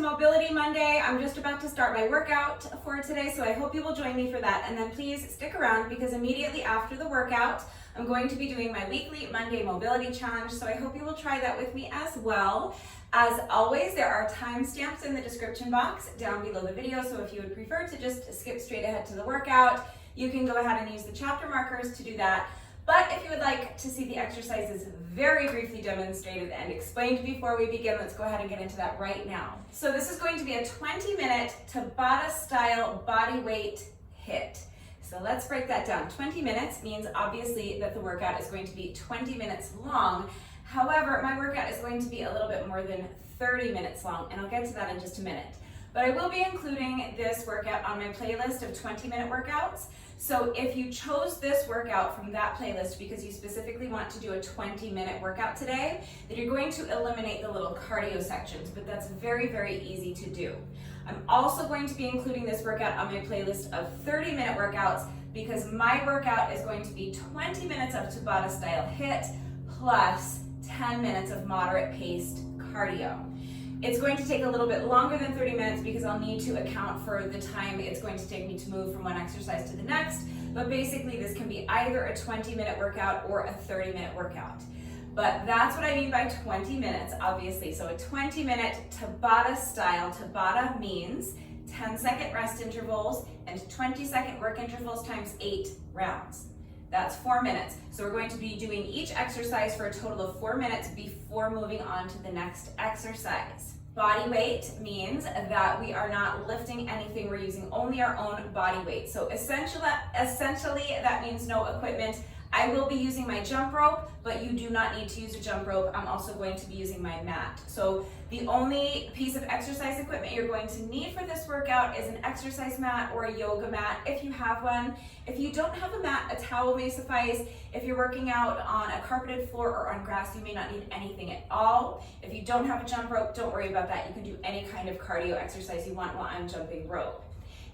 Mobility Monday. I'm just about to start my workout for today, so I hope you will join me for that. And then please stick around because immediately after the workout, I'm going to be doing my weekly Monday Mobility Challenge, so I hope you will try that with me as well. As always, there are timestamps in the description box down below the video, so if you would prefer to just skip straight ahead to the workout, you can go ahead and use the chapter markers to do that. But if you would like to see the exercises very briefly demonstrated and explained before we begin, let's go ahead and get into that right now. So this is going to be a 20-minute Tabata style body weight HIIT. So let's break that down. 20 minutes means obviously that the workout is going to be 20 minutes long. However, my workout is going to be a little bit more than 30 minutes long, and I'll get to that in just a minute. But I will be including this workout on my playlist of 20-minute workouts. So if you chose this workout from that playlist because you specifically want to do a 20-minute workout today, then you're going to eliminate the little cardio sections, but that's very easy to do. I'm also going to be including this workout on my playlist of 30-minute workouts because my workout is going to be 20 minutes of Tabata style HIIT plus 10 minutes of moderate paced cardio. It's going to take a little bit longer than 30 minutes because I'll need to account for the time it's going to take me to move from one exercise to the next, but basically this can be either a 20-minute workout or a 30-minute workout. But that's what I mean by 20 minutes, obviously. So a 20-minute Tabata style. Tabata means 10-second rest intervals and 20-second work intervals times 8 rounds. That's 4 minutes. So we're going to be doing each exercise for a total of 4 minutes before moving on to the next exercise. Body weight means that we are not lifting anything. We're using only our own body weight. So essentially that means no equipment. I will be using my jump rope, but you do not need to use a jump rope. I'm also going to be using my mat. So the only piece of exercise equipment you're going to need for this workout is an exercise mat or a yoga mat if you have one. If you don't have a mat, a towel may suffice. If you're working out on a carpeted floor or on grass, you may not need anything at all. If you don't have a jump rope, don't worry about that. You can do any kind of cardio exercise you want while I'm jumping rope.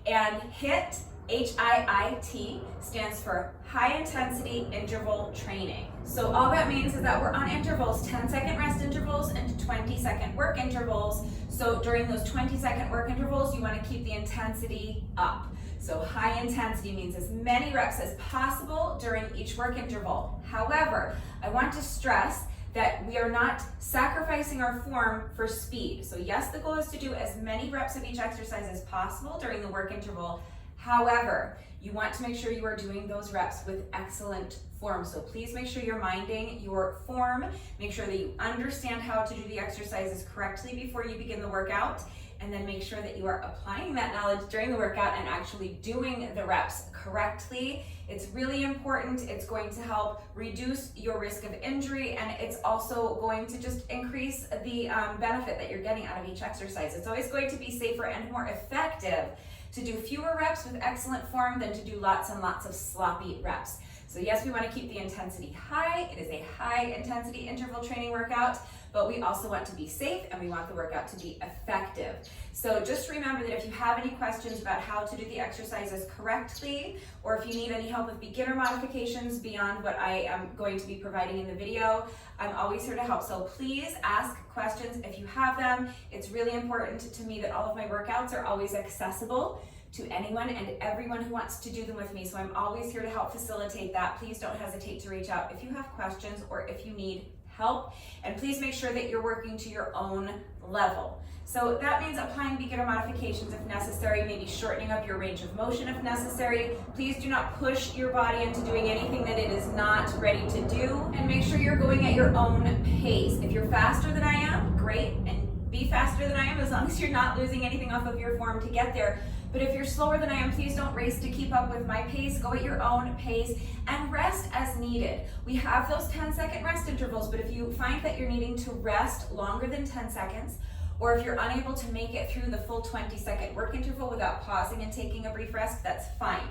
And HIIT, H-I-I-T, stands for high intensity interval training. So all that means is that we're on intervals, 10-second rest intervals and 20-second work intervals. So during those 20-second work intervals, you want to keep the intensity up. So high intensity means as many reps as possible during each work interval. However, I want to stress that we are not sacrificing our form for speed. So yes, the goal is to do as many reps of each exercise as possible during the work interval. However, you want to make sure you are doing those reps with excellent form. So please make sure you're minding your form. Make sure that you understand how to do the exercises correctly before you begin the workout. And then make sure that you are applying that knowledge during the workout and actually doing the reps correctly. It's really important. It's going to help reduce your risk of injury, and it's also going to just increase the benefit that you're getting out of each exercise. It's always going to be safer and more effective to do fewer reps with excellent form than to do lots and lots of sloppy reps. So yes, we want to keep the intensity high. It is a high intensity interval training workout, but we also want to be safe and we want the workout to be effective. So just remember that if you have any questions about how to do the exercises correctly, or if you need any help with beginner modifications beyond what I am going to be providing in the video, I'm always here to help. So please ask questions if you have them. It's really important to me that all of my workouts are always accessible to anyone and everyone who wants to do them with me. So I'm always here to help facilitate that. Please don't hesitate to reach out if you have questions or if you need help. And please make sure that you're working to your own level. So that means applying beginner modifications if necessary, maybe shortening up your range of motion if necessary. Please do not push your body into doing anything that it is not ready to do, and make sure you're going at your own pace. If you're faster than I am, great, and be faster than I am as long as you're not losing anything off of your form to get there. But if you're slower than I am, please don't race to keep up with my pace. Go at your own pace and rest as needed. We have those 10-second rest intervals, but if you find that you're needing to rest longer than 10 seconds, or if you're unable to make it through the full 20-second work interval without pausing and taking a brief rest, that's fine.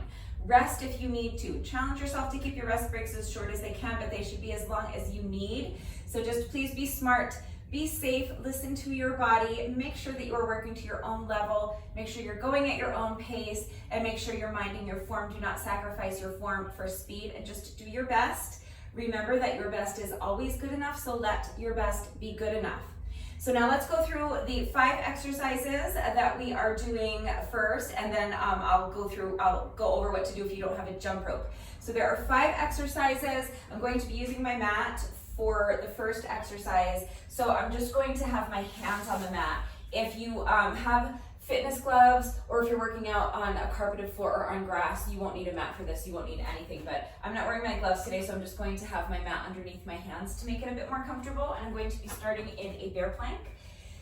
Rest if you need to. Challenge yourself to keep your rest breaks as short as they can, but they should be as long as you need. So just please be smart. Be safe, listen to your body, make sure that you are working to your own level, make sure you're going at your own pace, and make sure you're minding your form. Do not sacrifice your form for speed, and just do your best. Remember that your best is always good enough, so let your best be good enough. So now let's go through the 5 exercises that we are doing first, and then I'll go over what to do if you don't have a jump rope. So there are 5 exercises. I'm going to be using my mat for the first exercise. So I'm just going to have my hands on the mat. If you have fitness gloves, or if you're working out on a carpeted floor or on grass, you won't need a mat for this, you won't need anything, but I'm not wearing my gloves today, so I'm just going to have my mat underneath my hands to make it a bit more comfortable, and I'm going to be starting in a bear plank.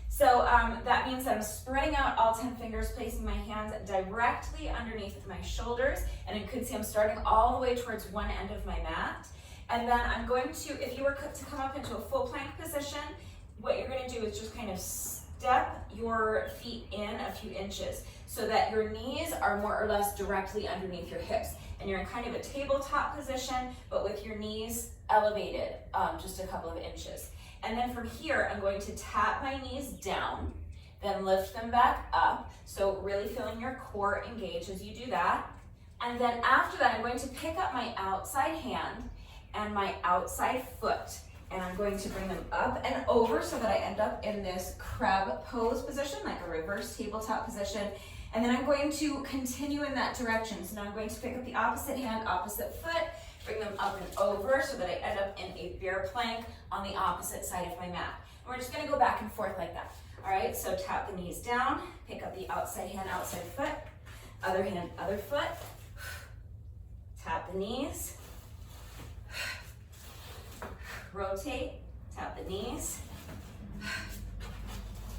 So that means that I'm spreading out all 10 fingers, placing my hands directly underneath my shoulders, and you can see I'm starting all the way towards one end of my mat, and then I'm going to, if you were to come up into a full plank position, what you're going to do is just kind of step your feet in a few inches so that your knees are more or less directly underneath your hips. And you're in kind of a tabletop position, but with your knees elevated just a couple of inches. And then from here, I'm going to tap my knees down, then lift them back up. So really feeling your core engage as you do that. And then after that, I'm going to pick up my outside hand and my outside foot. And I'm going to bring them up and over so that I end up in this crab pose position, like a reverse tabletop position. And then I'm going to continue in that direction. So now I'm going to pick up the opposite hand, opposite foot, bring them up and over so that I end up in a bear plank on the opposite side of my mat. And we're just gonna go back and forth like that. All right, so tap the knees down, pick up the outside hand, outside foot, other hand, other foot, tap the knees, rotate, tap the knees,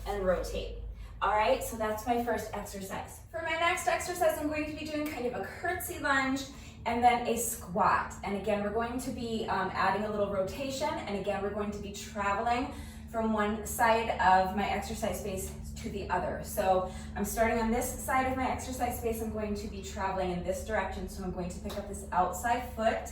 and rotate. All right, so that's my first exercise. For my next exercise, I'm going to be doing kind of a curtsy lunge and then a squat. And again, we're going to be adding a little rotation, and again, we're going to be traveling from one side of my exercise space to the other. So I'm starting on this side of my exercise space. I'm going to be traveling in this direction. So I'm going to pick up this outside foot.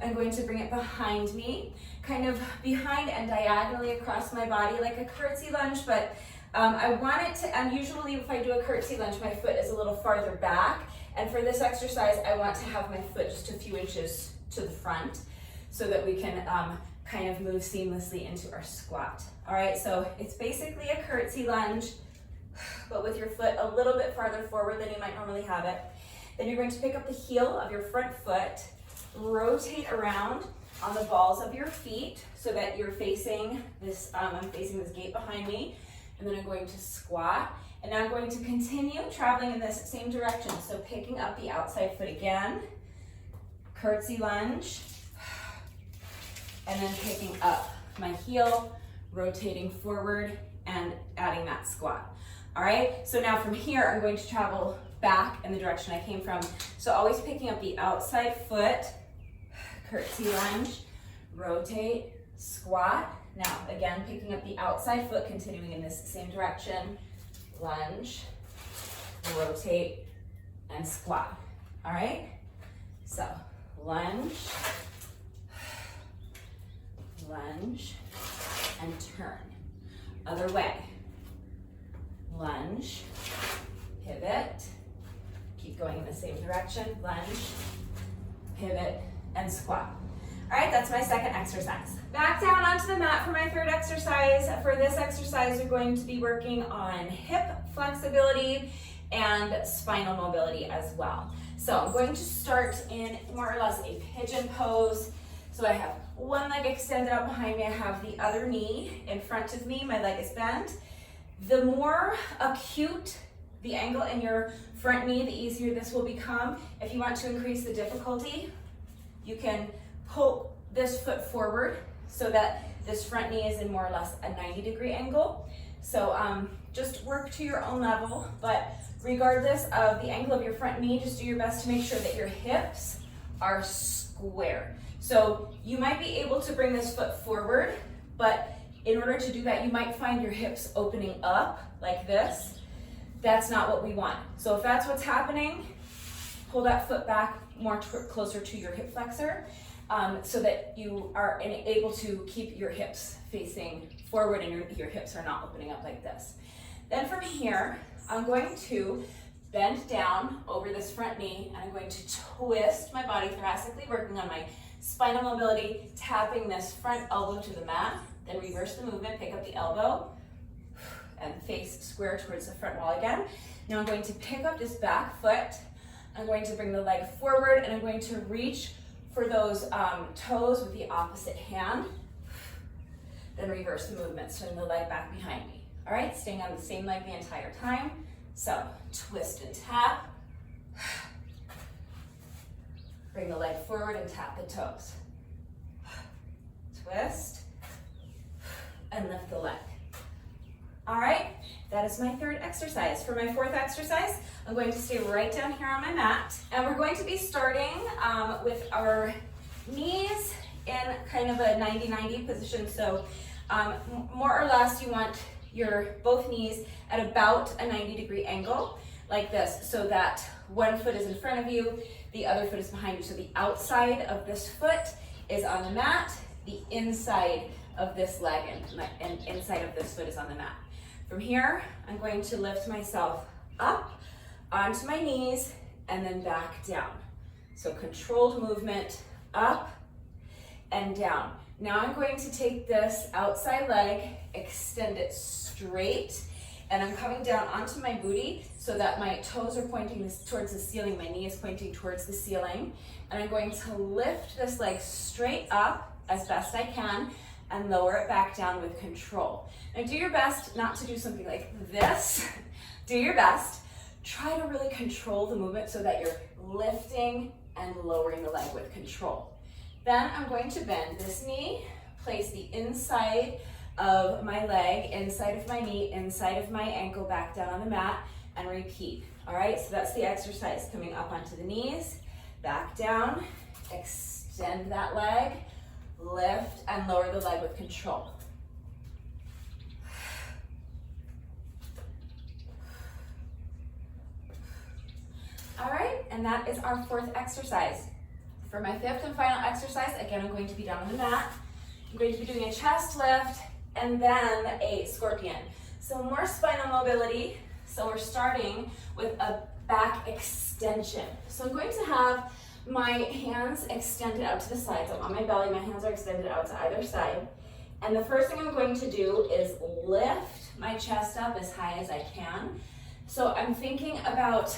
I'm going to bring it behind me, kind of behind and diagonally across my body like a curtsy lunge, but I want it to, and usually if I do a curtsy lunge, my foot is a little farther back, and for this exercise, I want to have my foot just a few inches to the front so that we can kind of move seamlessly into our squat. All right, so it's basically a curtsy lunge, but with your foot a little bit farther forward than you might normally have it. Then you're going to pick up the heel of your front foot, rotate around on the balls of your feet so that you're facing this, I'm facing this gate behind me, and then I'm going to squat, and now I'm going to continue traveling in this same direction. So picking up the outside foot again, curtsy lunge, and then picking up my heel, rotating forward, and adding that squat. All right, so now from here, I'm going to travel back in the direction I came from. So always picking up the outside foot, curtsy lunge, rotate, squat. Now, again, picking up the outside foot, continuing in this same direction, lunge, rotate, and squat. All right? So, lunge, lunge, and turn. Other way. Lunge, pivot, keep going in the same direction, lunge, pivot, and squat. All right, that's my second exercise. Back down onto the mat for my third exercise. For this exercise, we're going to be working on hip flexibility and spinal mobility as well. So I'm going to start in more or less a pigeon pose. So I have one leg extended out behind me. I have the other knee in front of me. My leg is bent. The more acute the angle in your front knee, the easier this will become. If you want to increase the difficulty, you can pull this foot forward so that this front knee is in more or less a 90-degree angle. So just work to your own level, but regardless of the angle of your front knee, just do your best to make sure that your hips are square. So you might be able to bring this foot forward, but in order to do that, you might find your hips opening up like this. That's not what we want. So if that's what's happening, pull that foot back more closer to your hip flexor so that you are able to keep your hips facing forward and your hips are not opening up like this. Then from here, I'm going to bend down over this front knee and I'm going to twist my body thoracically, working on my spinal mobility, tapping this front elbow to the mat, then reverse the movement, pick up the elbow, and face square towards the front wall again. Now I'm going to pick up this back foot. I'm going to bring the leg forward and I'm going to reach for those toes with the opposite hand. Then reverse the movement, swing the leg back behind me. All right, staying on the same leg the entire time. So twist and tap. Bring the leg forward and tap the toes. Twist and lift the leg. All right, that is my third exercise. For my fourth exercise, I'm going to stay right down here on my mat, and we're going to be starting with our knees in kind of a 90-90 position. So more or less you want your both knees at about a 90-degree angle like this, so that one foot is in front of you, the other foot is behind you. So the outside of this foot is on the mat, the inside of this leg and inside of this foot is on the mat. From here, I'm going to lift myself up onto my knees and then back down. So controlled movement, up and down. Now I'm going to take this outside leg, extend it straight, and I'm coming down onto my booty so that my toes are pointing towards the ceiling, my knee is pointing towards the ceiling, and I'm going to lift this leg straight up as best I can and lower it back down with control. Now do your best not to do something like this. Do your best. Try to really control the movement so that you're lifting and lowering the leg with control. Then I'm going to bend this knee, place the inside of my leg, inside of my knee, inside of my ankle, back down on the mat, and repeat. All right, so that's the exercise. Coming up onto the knees, back down, extend that leg, lift and lower the leg with control. All right, and that is our fourth exercise. For my fifth and final exercise, again, I'm going to be down on the mat. I'm going to be doing a chest lift and then a scorpion. So more spinal mobility. So we're starting with a back extension. So I'm going to have my hands extended out to the sides. I'm on my belly, my hands are extended out to either side. And the first thing I'm going to do is lift my chest up as high as I can. So I'm thinking about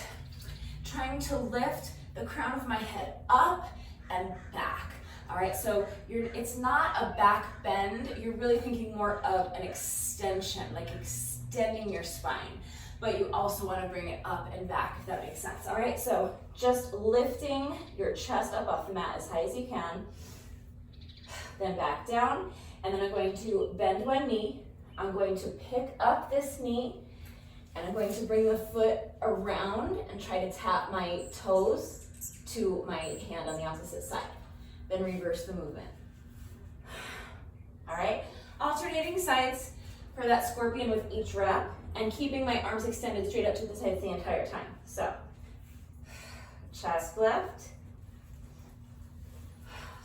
trying to lift the crown of my head up and back. All right, so it's not a back bend. You're really thinking more of an extension, like extending your spine. But you also want to bring it up and back, if that makes sense. All right, so just lifting your chest up off the mat as high as you can, then back down, and then I'm going to bend one knee. I'm going to pick up this knee, and I'm going to bring the foot around and try to tap my toes to my hand on the opposite side. Then reverse the movement. All right, alternating sides for that scorpion with each rep, and keeping my arms extended straight up to the sides the entire time. So, chest lift,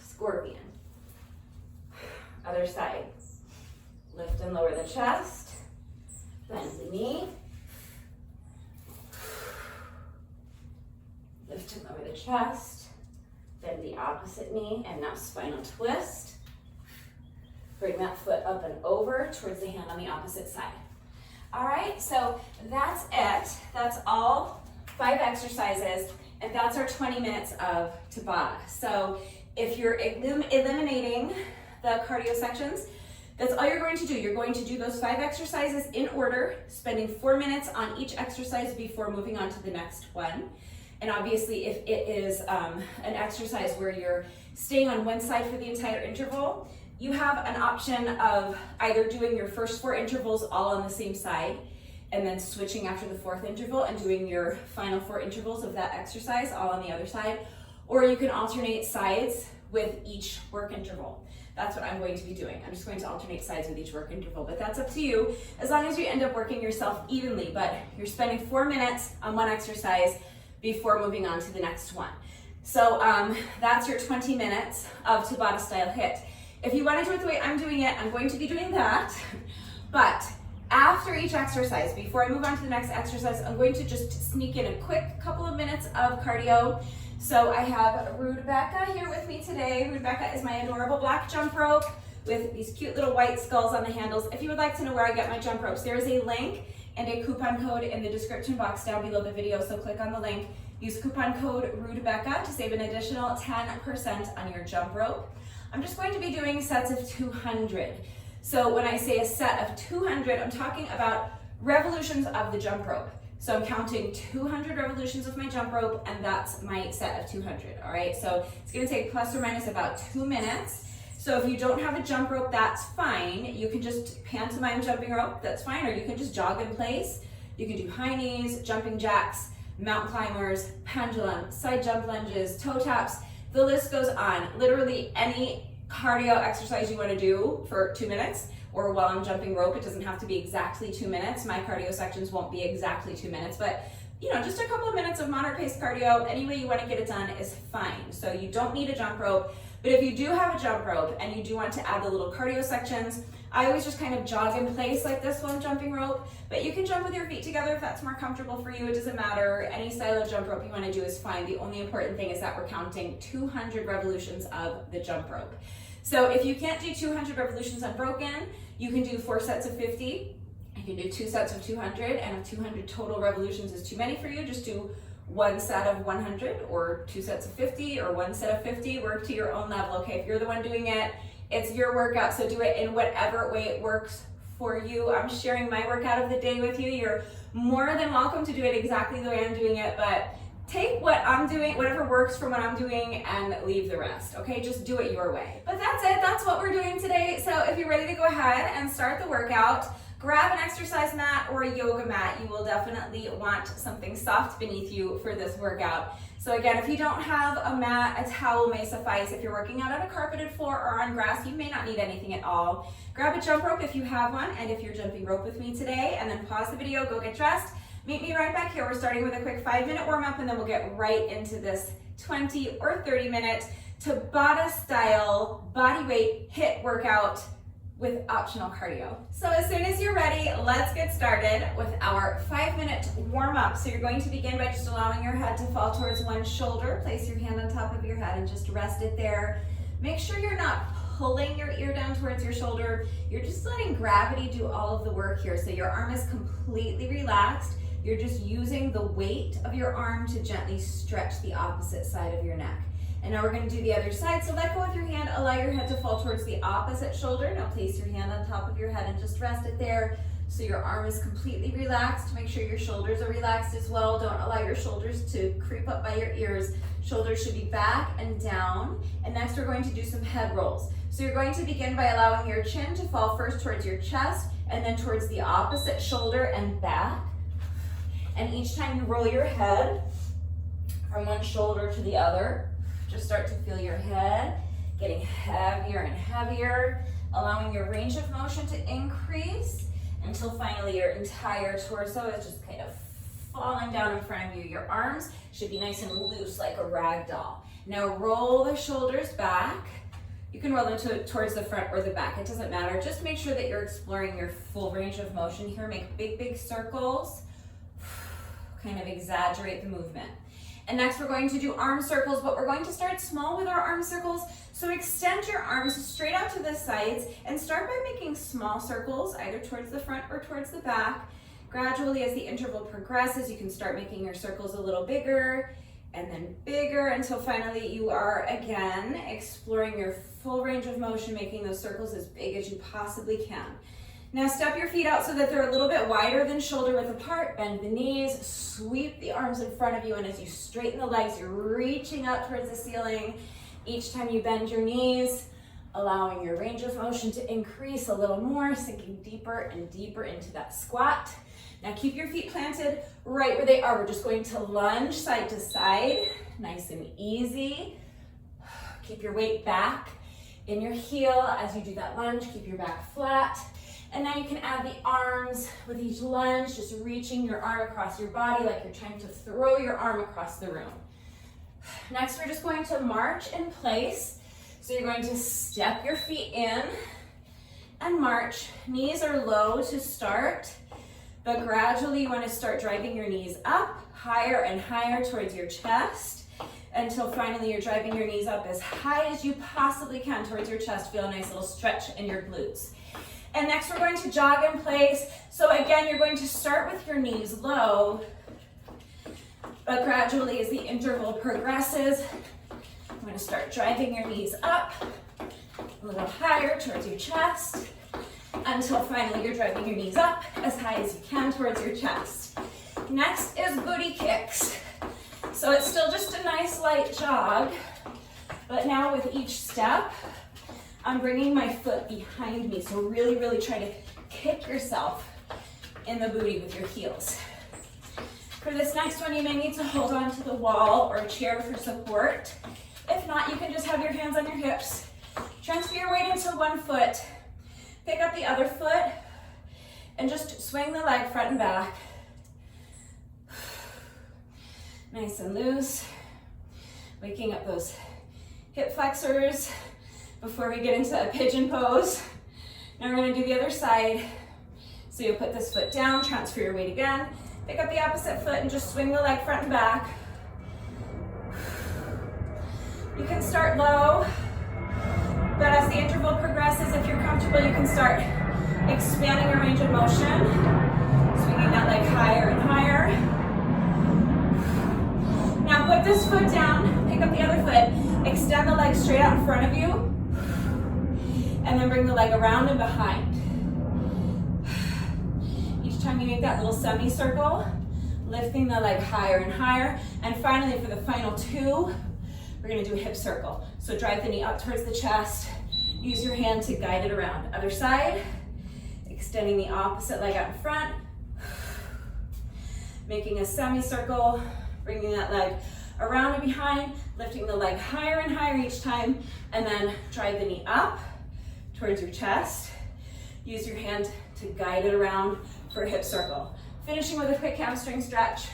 scorpion. Other side. Lift and lower the chest, bend the knee, lift and lower the chest, bend the opposite knee, and now spinal twist. Bring that foot up and over towards the hand on the opposite side. All right, so that's it. That's all 5 exercises, and that's our 20 minutes of Tabata. So if you're eliminating the cardio sections, that's all you're going to do. You're going to do those 5 exercises in order, spending 4 minutes on each exercise before moving on to the next one. And obviously, if it is an exercise where you're staying on one side for the entire interval, you have an option of either doing your first 4 intervals all on the same side and then switching after the 4th interval and doing your final 4 intervals of that exercise all on the other side, or you can alternate sides with each work interval. That's what I'm going to be doing. I'm just going to alternate sides with each work interval, but that's up to you as long as you end up working yourself evenly. But you're spending 4 minutes on one exercise before moving on to the next one. So that's your 20 minutes of Tabata style HIIT. If you want to do it the way I'm doing it, I'm going to be doing that. But after each exercise, before I move on to the next exercise, I'm going to just sneak in a quick couple of minutes of cardio. So I have Rebecca here with me today. Rebecca is my adorable black jump rope. with these cute little white skulls on the handles. If you would like to know where I get my jump ropes, there is a link and a coupon code in the description box down below the video, so click on the link. Use coupon code RUDEBECCA to save an additional 10% on your jump rope. I'm just going to be doing sets of 200. So when I say a set of 200, I'm talking about revolutions of the jump rope. So I'm counting 200 revolutions of my jump rope, and that's my set of 200, all right? So it's gonna take plus or minus about 2 minutes. So if you don't have a jump rope, that's fine. You can just pantomime jumping rope, that's fine, or you can just jog in place. You can do high knees, jumping jacks, mountain climbers, pendulum, side jump lunges, toe taps. The list goes on. Literally any cardio exercise you wanna do for 2 minutes, or while I'm jumping rope, it doesn't have to be exactly 2 minutes. My cardio sections won't be exactly 2 minutes, but just a couple of minutes of moderate pace cardio, any way you wanna get it done is fine. So you don't need a jump rope, but if you do have a jump rope and you do want to add the little cardio sections, I always just kind of jog in place like this while I'm jumping rope, but you can jump with your feet together if that's more comfortable for you. It doesn't matter. Any style of jump rope you wanna do is fine. The only important thing is that we're counting 200 revolutions of the jump rope. So if you can't do 200 revolutions unbroken, you can do 4 sets of 50. You can do 2 sets of 200, and if 200 total revolutions is too many for you, just do 1 set of 100 or 2 sets of 50 or 1 set of 50. Work to your own level, okay? If you're the one doing it, it's your workout, so do it in whatever way it works for you. I'm sharing my workout of the day with you. You're more than welcome to do it exactly the way I'm doing it, but take what I'm doing, whatever works from what I'm doing, and leave the rest, okay? Just do it your way. But that's it, that's what we're doing today. So if you're ready to go ahead and start the workout, grab an exercise mat or a yoga mat. You will definitely want something soft beneath you for this workout. So again, if you don't have a mat, a towel may suffice. If you're working out on a carpeted floor or on grass, you may not need anything at all. Grab a jump rope if you have one, and if you're jumping rope with me today, and then pause the video, go get dressed. Meet me right back here. We're starting with a quick 5-minute warm up, and then we'll get right into this 20 or 30 minute Tabata style body weight HIIT workout with optional cardio. So as soon as you're ready, let's get started with our 5-minute warm up. So you're going to begin by just allowing your head to fall towards one shoulder. Place your hand on top of your head and just rest it there. Make sure you're not pulling your ear down towards your shoulder. You're just letting gravity do all of the work here. So your arm is completely relaxed. You're just using the weight of your arm to gently stretch the opposite side of your neck. And now we're going to do the other side. So let go with your hand, allow your head to fall towards the opposite shoulder. Now place your hand on top of your head and just rest it there. So your arm is completely relaxed. Make sure your shoulders are relaxed as well. Don't allow your shoulders to creep up by your ears. Shoulders should be back and down. And next we're going to do some head rolls. So you're going to begin by allowing your chin to fall first towards your chest and then towards the opposite shoulder and back. And each time you roll your head from one shoulder to the other, just start to feel your head getting heavier and heavier, allowing your range of motion to increase until finally your entire torso is just kind of falling down in front of you. Your arms should be nice and loose like a rag doll. Now roll the shoulders back. You can roll them towards the front or the back, it doesn't matter. Just make sure that you're exploring your full range of motion here. Make big, big circles. Kind of exaggerate the movement. And next we're going to do arm circles, but we're going to start small with our arm circles. So extend your arms straight out to the sides and start by making small circles, either towards the front or towards the back. Gradually, as the interval progresses, you can start making your circles a little bigger and then bigger until finally you are again exploring your full range of motion, making those circles as big as you possibly can. Now step your feet out so that they're a little bit wider than shoulder width apart. Bend the knees, sweep the arms in front of you, and as you straighten the legs, you're reaching up towards the ceiling. Each time you bend your knees, allowing your range of motion to increase a little more, sinking deeper and deeper into that squat. Now keep your feet planted right where they are. We're just going to lunge side to side, nice and easy. Keep your weight back in your heel as you do that lunge. Keep your back flat. And now you can add the arms with each lunge, just reaching your arm across your body like you're trying to throw your arm across the room. Next, we're just going to march in place. So you're going to step your feet in and march. Knees are low to start, but gradually you want to start driving your knees up, higher and higher towards your chest. until finally you're driving your knees up as high as you possibly can towards your chest. Feel a nice little stretch in your glutes. And next we're going to jog in place. So again, you're going to start with your knees low, but gradually as the interval progresses, I'm going to start driving your knees up a little higher towards your chest until finally you're driving your knees up as high as you can towards your chest. Next is booty kicks. So it's still just a nice light jog, but now with each step, I'm bringing my foot behind me. So really, really try to kick yourself in the booty with your heels. For this next one, you may need to hold on to the wall or a chair for support. If not, you can just have your hands on your hips. Transfer your weight into one foot. Pick up the other foot and just swing the leg front and back. Nice and loose. Waking up those hip flexors before we get into a pigeon pose. Now we're going to do the other side. So you'll put this foot down, transfer your weight again, pick up the opposite foot and just swing the leg front and back. You can start low, but as the interval progresses, if you're comfortable, you can start expanding your range of motion, swinging that leg higher and higher. Now put this foot down, pick up the other foot, extend the leg straight out in front of you, and then bring the leg around and behind. Each time you make that little semicircle, lifting the leg higher and higher. And finally, for the final two, we're gonna do a hip circle. So drive the knee up towards the chest, use your hand to guide it around. Other side, extending the opposite leg out in front, making a semicircle, bringing that leg around and behind, lifting the leg higher and higher each time, and then drive the knee up towards your chest. Use your hand to guide it around for a hip circle. Finishing with a quick hamstring stretch.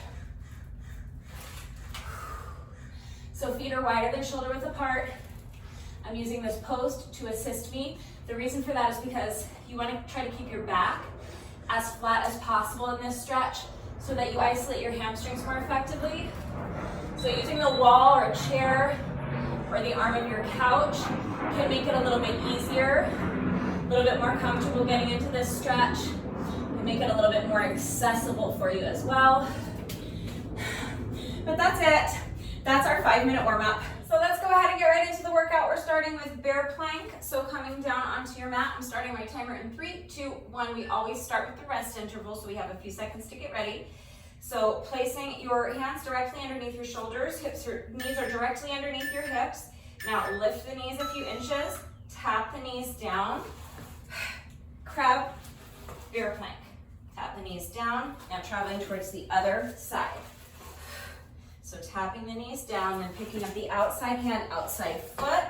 So feet are wider than shoulder width apart. I'm using this post to assist me. The reason for that is because you want to try to keep your back as flat as possible in this stretch so that you isolate your hamstrings more effectively. So using the wall or a chair or the arm of your couch can make it a little bit easier, a little bit more comfortable getting into this stretch, and make it a little bit more accessible for you as well. But that's it. That's our 5-minute warm-up. So let's go ahead and get right into the workout. We're starting with bear plank. So coming down onto your mat, I'm starting my timer in 3, 2, 1. We always start with the rest interval, so we have a few seconds to get ready. So placing your hands directly underneath your shoulders, knees are directly underneath your hips. Now lift the knees a few inches, tap the knees down, crab, bear plank. Tap the knees down, now traveling towards the other side. So tapping the knees down, then picking up the outside hand, outside foot,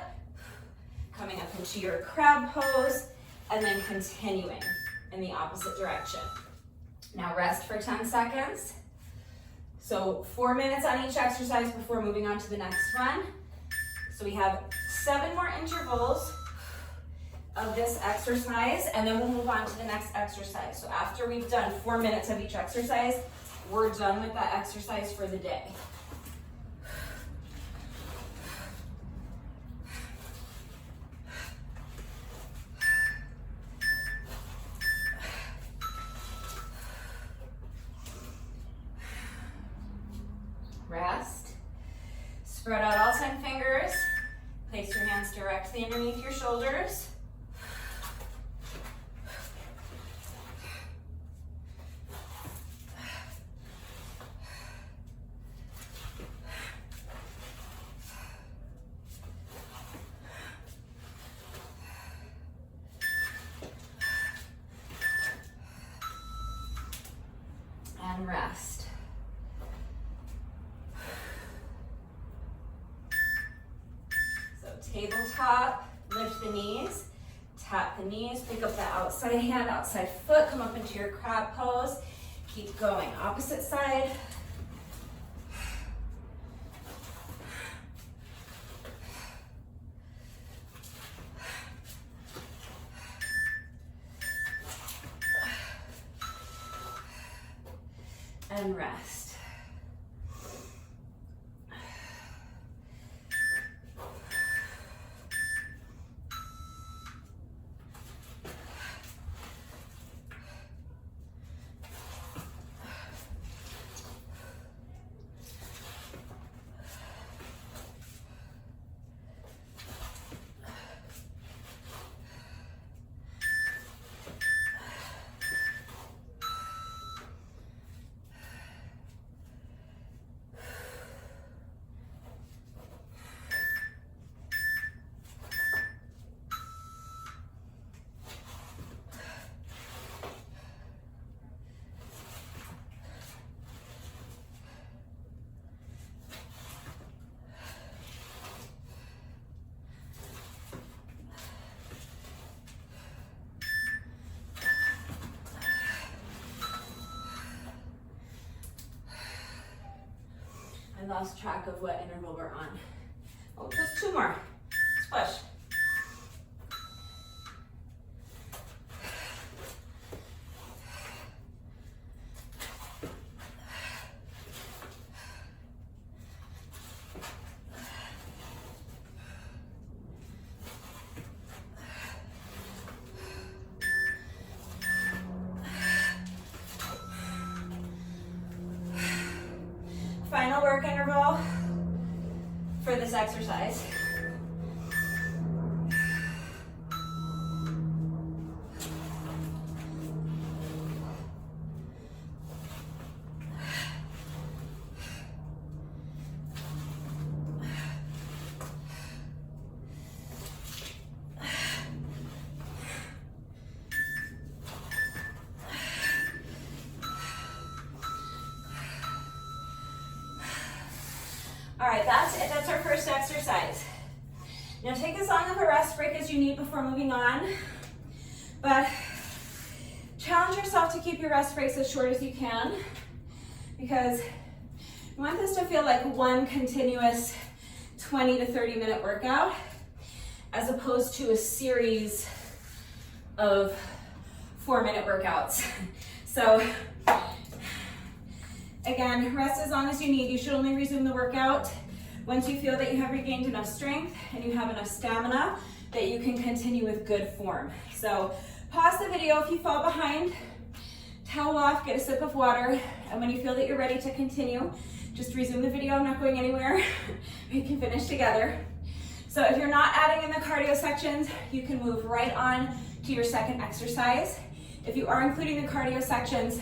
coming up into your crab pose, and then continuing in the opposite direction. Now rest for 10 seconds. So 4 minutes on each exercise before moving on to the next one. So we have 7 more intervals of this exercise, and then we'll move on to the next exercise. So after we've done 4 minutes of each exercise, we're done with that exercise for the day. Rest. Spread out all 10 fingers. Place your hands directly underneath your shoulders. And rest. Tabletop, lift the knees, tap the knees, pick up the outside hand, outside foot, come up into your crab pose. Keep going, opposite side. And rest. lost track of what interval we're on. Oh, just 2 more. Let's push. Final work interval for this exercise. All right, that's it. That's our first exercise. Now take as long of a rest break as you need before moving on, but challenge yourself to keep your rest breaks as short as you can, because you want this to feel like one continuous 20 to 30 minute workout as opposed to a series of 4-minute workouts. So again, rest as long as you need. You should only resume the workout once you feel that you have regained enough strength and you have enough stamina that you can continue with good form. So pause the video if you fall behind, towel off, get a sip of water, and when you feel that you're ready to continue, just resume the video. I'm not going anywhere. We can finish together. So if you're not adding in the cardio sections, you can move right on to your second exercise. If you are including the cardio sections,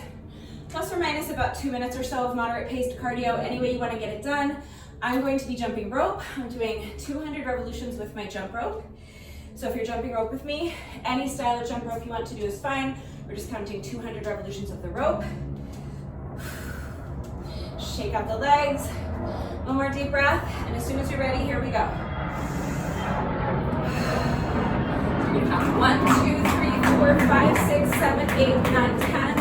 plus or minus about 2 minutes or so of moderate paced cardio, any way you want to get it done. I'm going to be jumping rope. I'm doing 200 revolutions with my jump rope. So if you're jumping rope with me, any style of jump rope you want to do is fine. We're just counting 200 revolutions of the rope. Shake out the legs. One more deep breath, and as soon as you're ready, here we go. So you're gonna count 1, 2, 3, 4, 5, 6, 7, 8, 9, 10.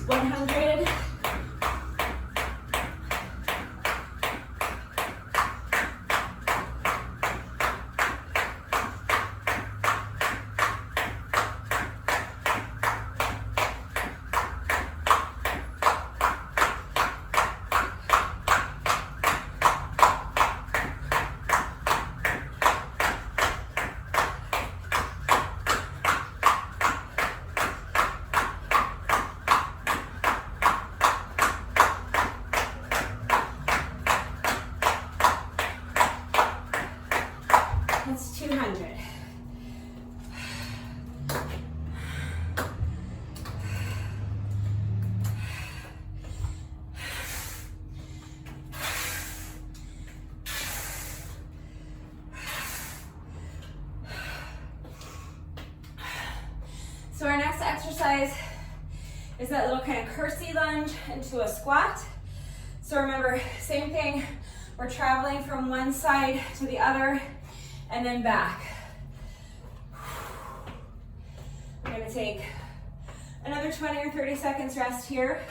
100. That's 200. So our next exercise is that little kind of curtsy lunge into a squat. So remember, same thing, we're traveling from one side to the other and then back. We're gonna take another 20 or 30 seconds rest here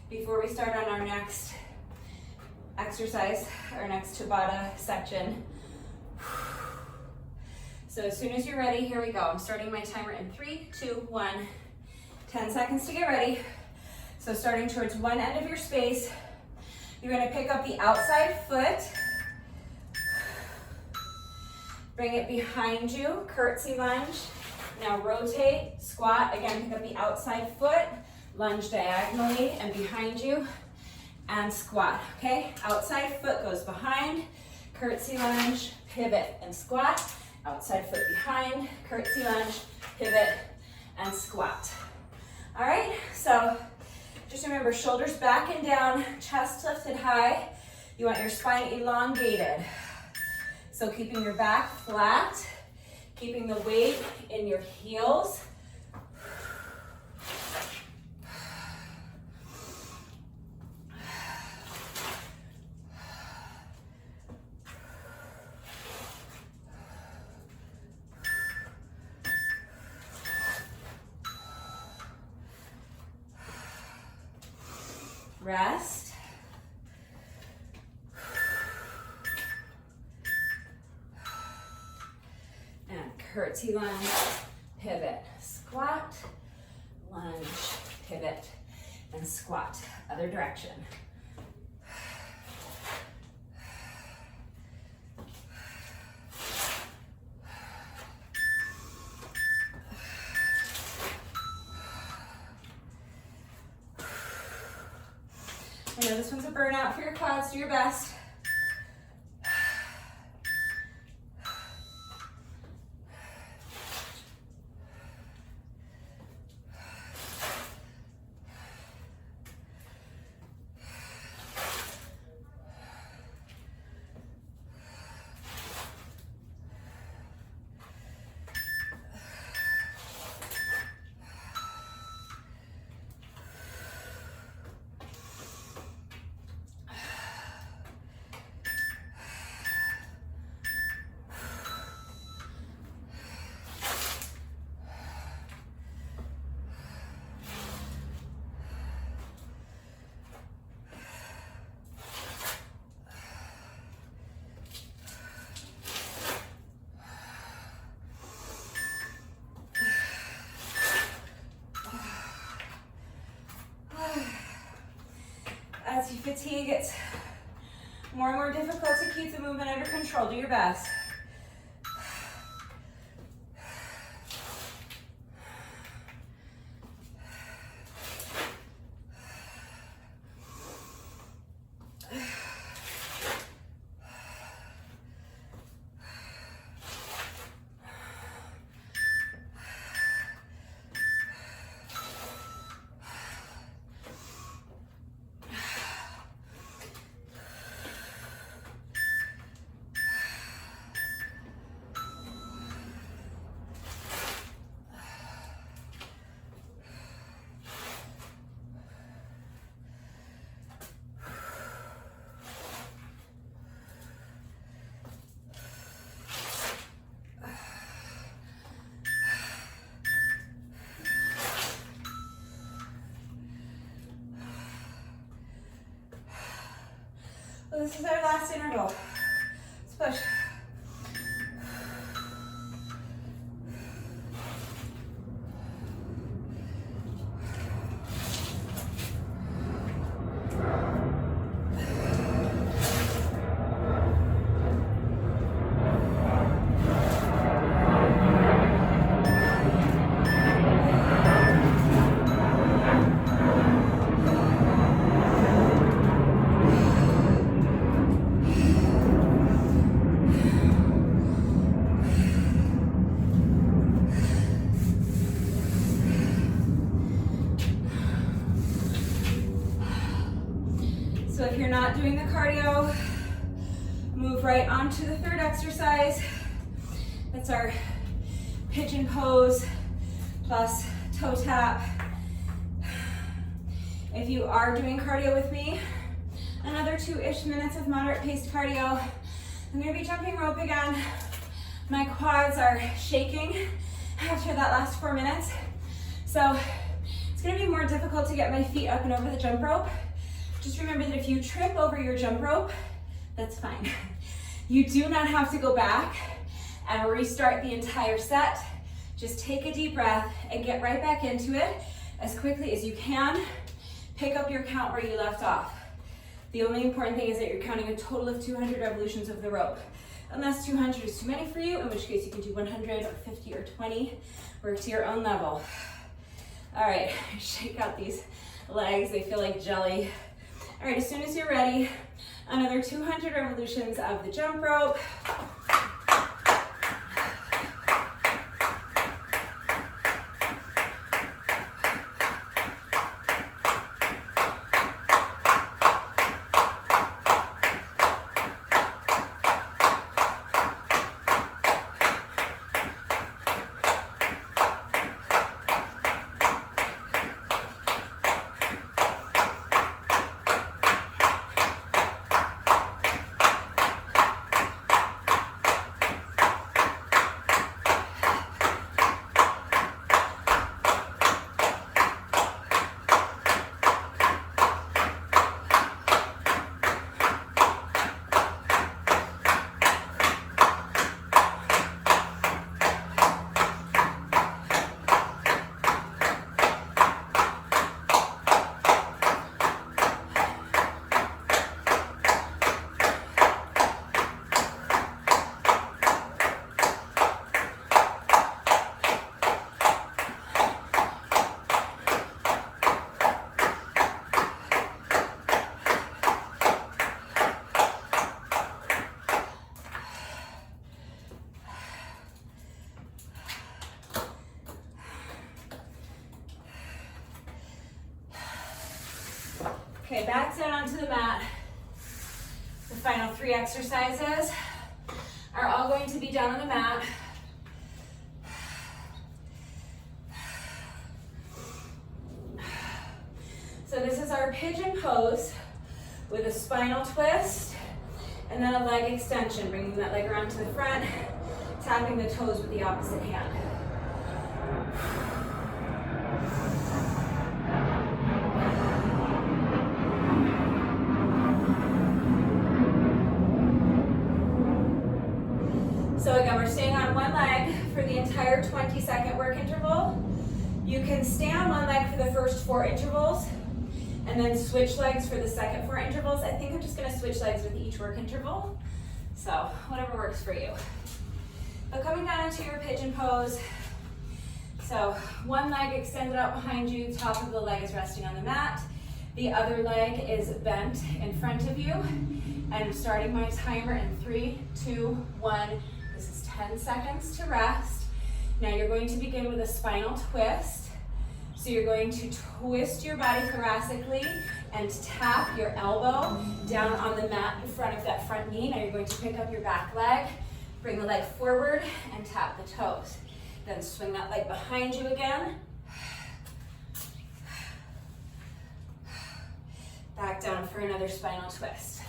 before we start on our next exercise, our next Tabata section. So as soon as you're ready, here we go. I'm starting my timer in 3, 2, 1. 10 seconds to get ready. So starting towards one end of your space, you're gonna pick up the outside foot, bring it behind you, curtsy lunge. Now rotate, squat, again pick up the outside foot, lunge diagonally and behind you, and squat, okay? Outside foot goes behind, curtsy lunge, pivot and squat. Outside foot behind, curtsy lunge, pivot, and squat. All right, so just remember, shoulders back and down, chest lifted high. You want your spine elongated. So keeping your back flat, keeping the weight in your heels. Rest. And curtsy lunge, pivot, squat, lunge, pivot, and squat. Other direction. I know this one's a burnout for your quads, do your best. As you fatigue, it's more and more difficult to keep the movement under control. Do your best. Well, this is our last interval. Let's push. So if you're not doing the cardio, move right onto the third exercise. That's our pigeon pose plus toe tap. If you are doing cardio with me, another 2-ish minutes of moderate paced cardio. I'm gonna be jumping rope again. My quads are shaking after that last 4 minutes. So it's gonna be more difficult to get my feet up and over the jump rope. Just remember that if you trip over your jump rope, that's fine. You do not have to go back and restart the entire set. Just take a deep breath and get right back into it as quickly as you can. Pick up your count where you left off. The only important thing is that you're counting a total of 200 revolutions of the rope. Unless 200 is too many for you, in which case you can do 100 or 50 or 20. Work to your own level. All right, shake out these legs. They feel like jelly. All right, as soon as you're ready, another 200 revolutions of the jump rope. Okay, back down onto the mat. The final 3 exercises are all going to be done on the mat. So this is our pigeon pose with a spinal twist and then a leg extension, bringing that leg around to the front, tapping the toes with the opposite hand. So again, we're staying on one leg for the entire 20-second work interval. You can stay on one leg for the first 4 intervals and then switch legs for the second 4 intervals. I think I'm just gonna switch legs with each work interval. So whatever works for you. But coming down into your pigeon pose. So one leg extended out behind you, top of the leg is resting on the mat. The other leg is bent in front of you. And I'm starting my timer in 3, 2, 1. This is 10 seconds to rest. Now you're going to begin with a spinal twist. So you're going to twist your body thoracically and tap your elbow down on the mat in front of that front knee. Now you're going to pick up your back leg, bring the leg forward and tap the toes. Then swing that leg behind you again. Back down for another spinal twist.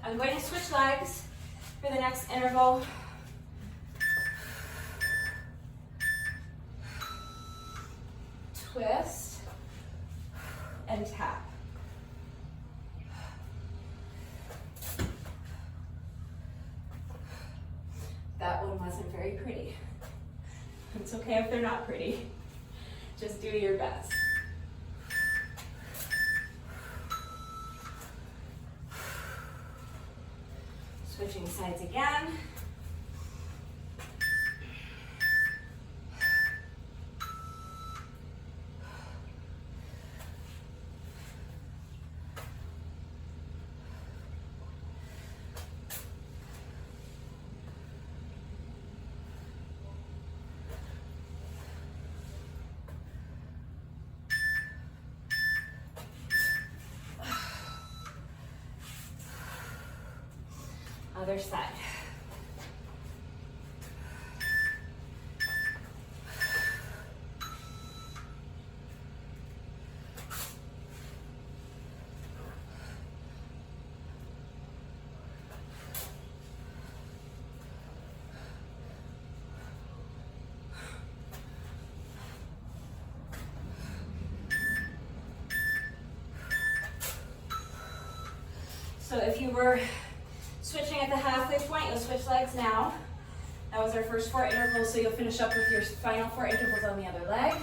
I'm going to switch legs for the next interval. Twist and tap. That one wasn't very pretty. It's okay if they're not pretty. Just do your best. Switching sides again. Other side. So if you were switching at the halfway point, you'll switch legs now. That was our first 4 intervals, so you'll finish up with your final 4 intervals on the other leg.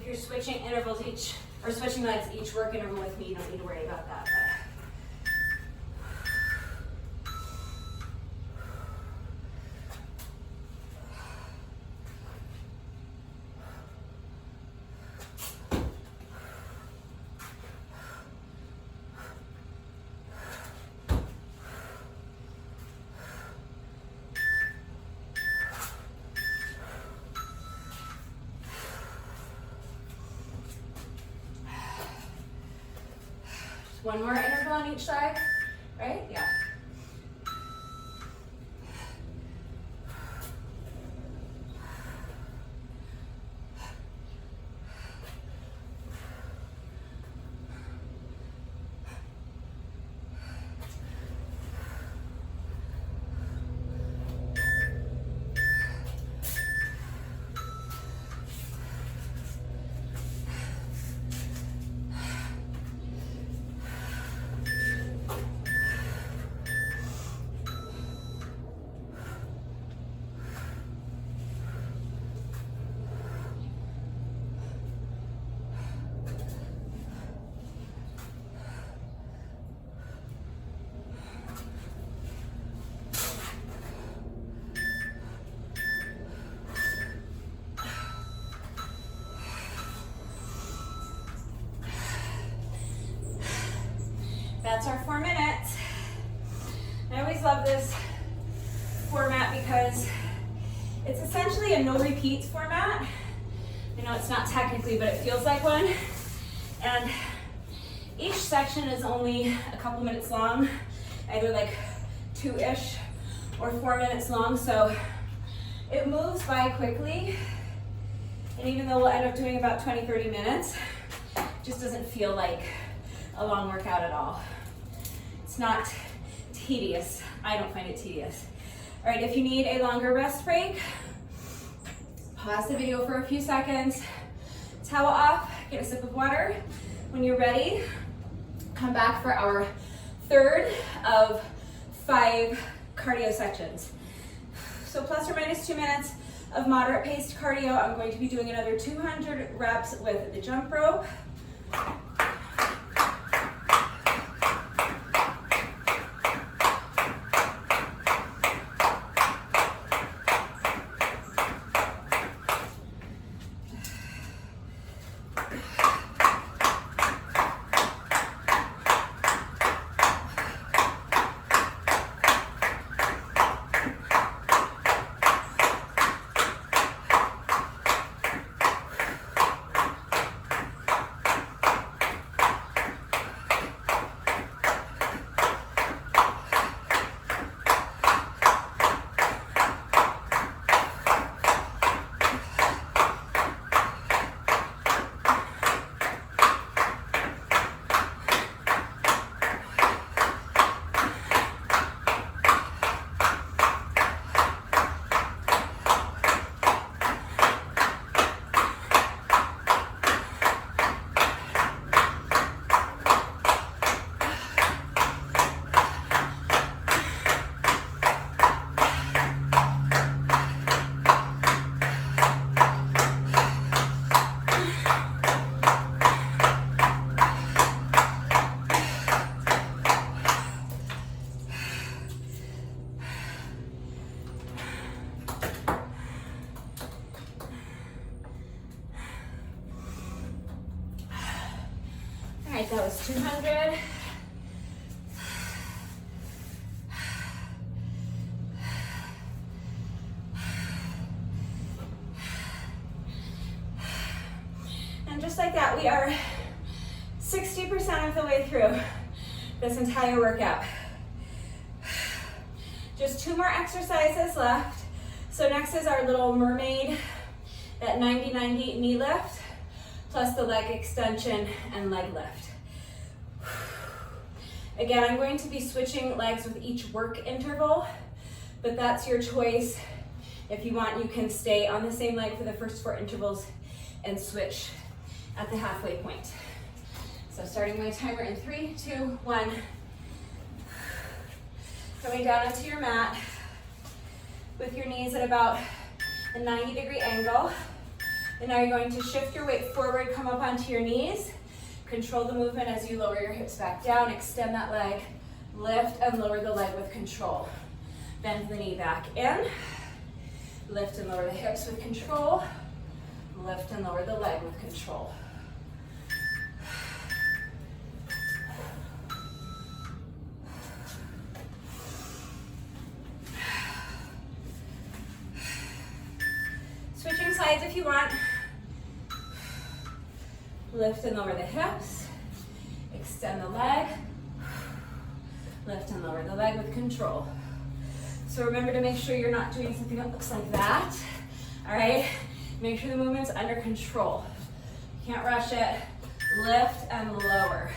You're switching intervals each, or switching legs each work interval with me, you don't need to worry about that. One more interval on each leg, right? Yeah. that's our 4 minutes. I always love this format because it's essentially a no repeats format. I know it's not technically, but it feels like one. And each section is only a couple minutes long, either like 2-ish or 4 minutes long, so it moves by quickly. And even though we'll end up doing about 20-30 minutes, it just doesn't feel like a long workout at all. It's not tedious. I don't find it tedious. All right, if you need a longer rest break, pause the video for a few seconds, towel off, get a sip of water. When you're ready, come back for our 3rd of 5 cardio sections. So plus or minus 2 minutes of moderate paced cardio. I'm going to be doing another 200 reps with the jump rope. That was 200. And just like that, we are 60% of the way through this entire workout. Just 2 more exercises left. So next is our little mermaid, that 90-90 knee lift, plus the leg extension and leg lift. Again, I'm going to be switching legs with each work interval, but that's your choice. If you want, you can stay on the same leg for the first 4 intervals and switch at the halfway point. So starting my timer in 3, 2, 1. Coming down onto your mat with your knees at about a 90-degree angle. And now you're going to shift your weight forward, come up onto your knees. Control the movement as you lower your hips back down, extend that leg, lift and lower the leg with control. Bend the knee back in, lift and lower the hips with control, lift and lower the leg with control. Switching sides if you want. Lift and lower the hips, extend the leg, lift and lower the leg with control. So remember to make sure you're not doing something that looks like that, all right? Make sure the movement's under control. You can't rush it. Lift and lower.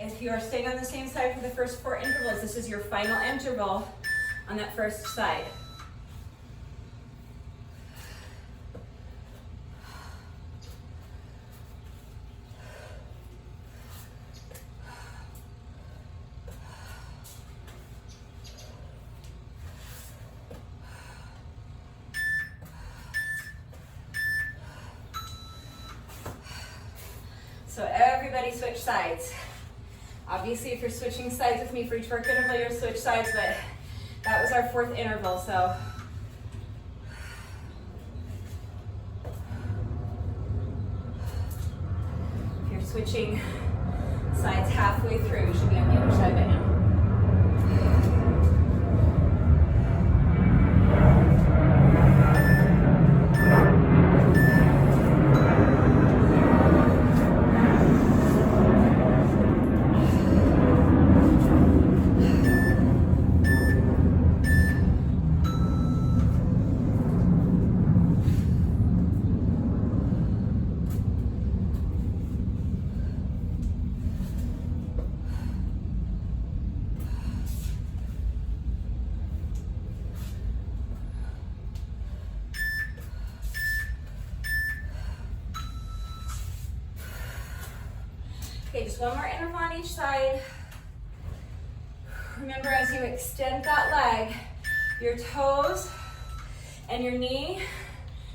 If you are staying on the same side for the first 4 intervals, this is your final interval on that first side. ready, switch sides. Obviously, if you're switching sides with me for each work interval, you'll switch sides, but that was our 4th interval, so. If you're switching sides halfway through, you should be on the other side by now. Okay, just one more interval on each side. Remember, as you extend that leg, your toes and your knee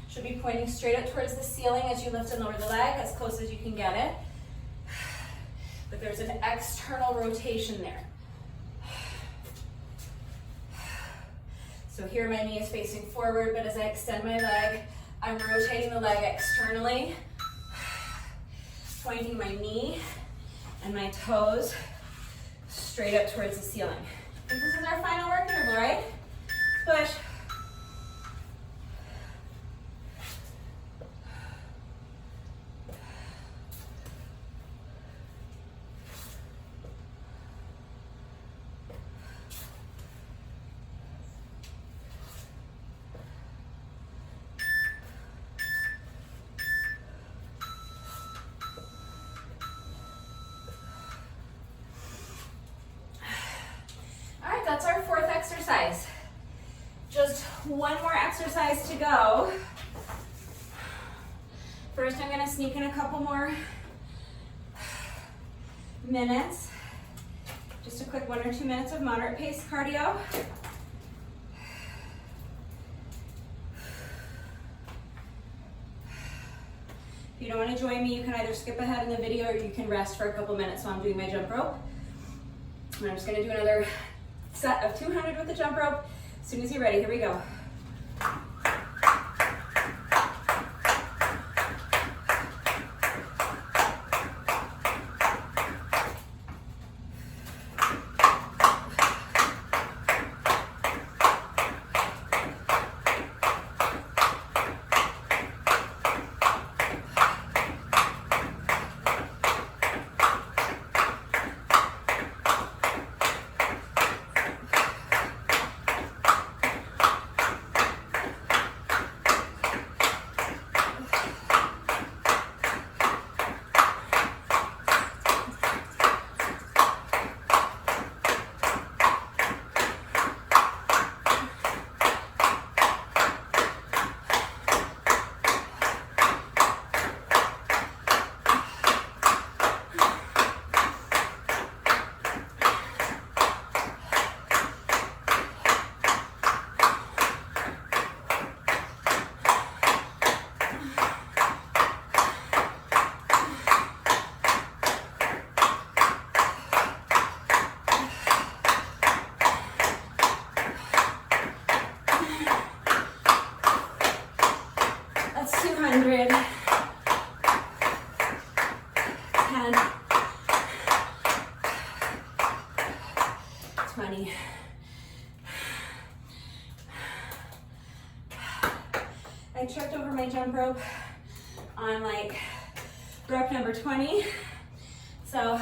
should be pointing straight up towards the ceiling as you lift and lower the leg, as close as you can get it. But there's an external rotation there. So here my knee is facing forward, but as I extend my leg, I'm rotating the leg externally, pointing my knee and my toes straight up towards the ceiling. I think this is our final work interval, right? Push. That's our 4th exercise. Just one more exercise to go. First, I'm going to sneak in a couple more minutes. Just a quick 1 or 2 minutes of moderate pace cardio. If you don't want to join me, you can either skip ahead in the video or you can rest for a couple minutes while I'm doing my jump rope. And I'm just going to do another set of 200 with the jump rope. As soon as you're ready, here we go. That's 200. 10. 20. I tripped over my jump rope on rep number 20. So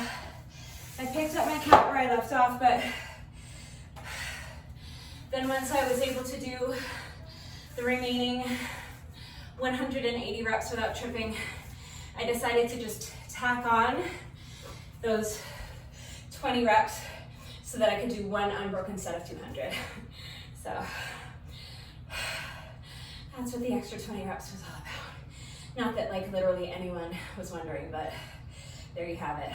I picked up my count where I left off, but then once I was able to do the remaining 180 reps without tripping, I decided to just tack on those 20 reps so that I could do one unbroken set of 200. So that's what the extra 20 reps was all about. Not that literally anyone was wondering, but there you have it.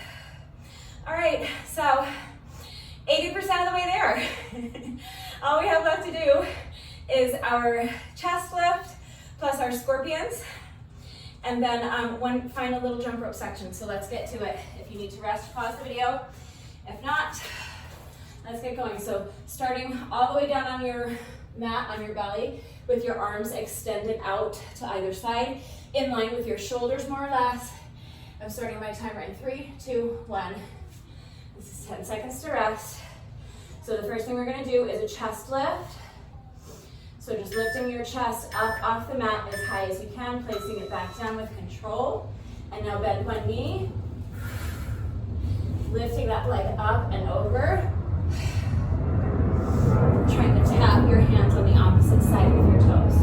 All right, so 80% of the way there. All we have left to do is our chest lift plus our scorpions. and then one final little jump rope section. So let's get to it. If you need to rest, pause the video. If not, let's get going. So starting all the way down on your mat, on your belly, with your arms extended out to either side, in line with your shoulders more or less. I'm starting my timer in 3, 2, 1. This is 10 seconds to rest. So the first thing we're gonna do is a chest lift. So just lifting your chest up off the mat as high as you can, placing it back down with control. And now bend one knee. Lifting that leg up and over. Trying to tap your hands on the opposite side with your toes.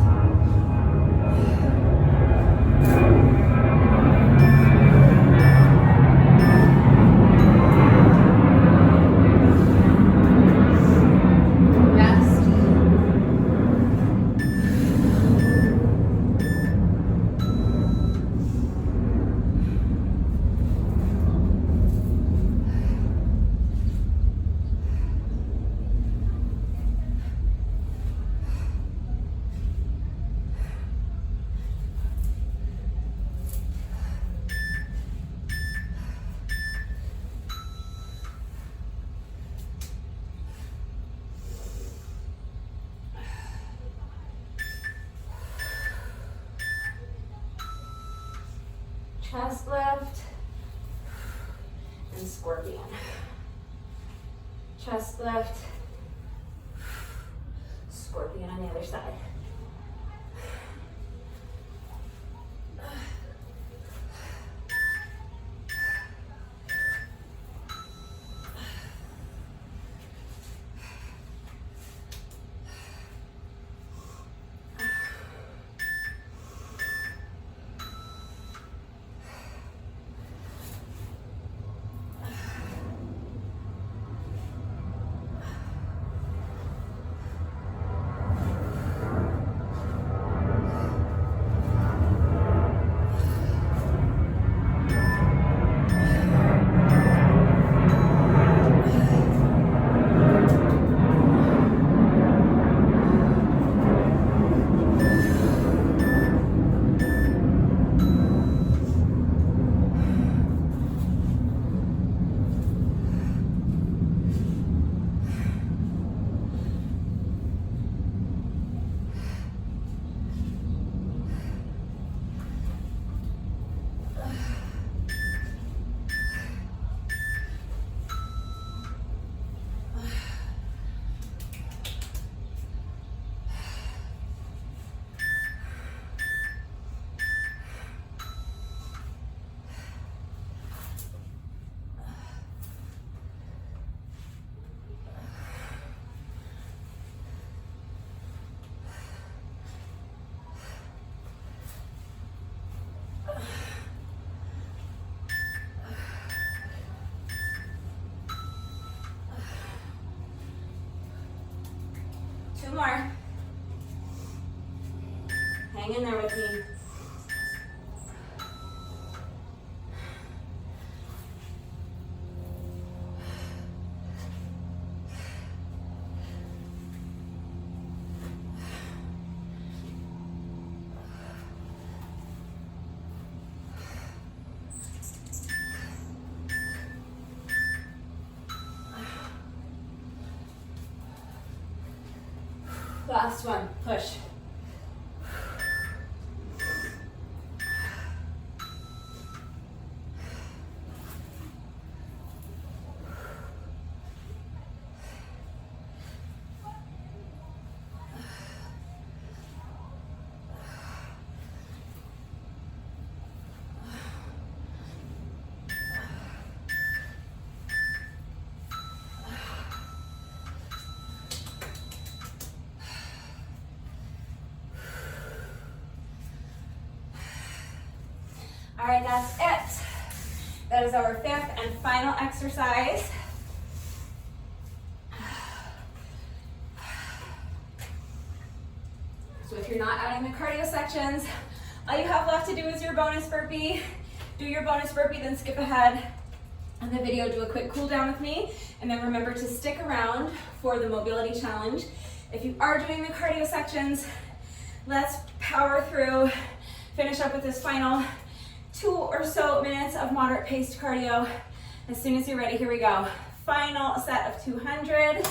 Chest lift and scorpion. Chest lift, scorpion on the other side. Two more. Hang in there with me. Last one, push. All right, that's it. That is our fifth and final exercise. So if you're not adding the cardio sections, all you have left to do is your bonus burpee. Do your bonus burpee, then skip ahead in the video, do a quick cool down with me, and then remember to stick around for the mobility challenge. If you are doing the cardio sections, let's power through finish up with this final 2 or so minutes of moderate paced cardio. As soon as you're ready, here we go. Final set of 200.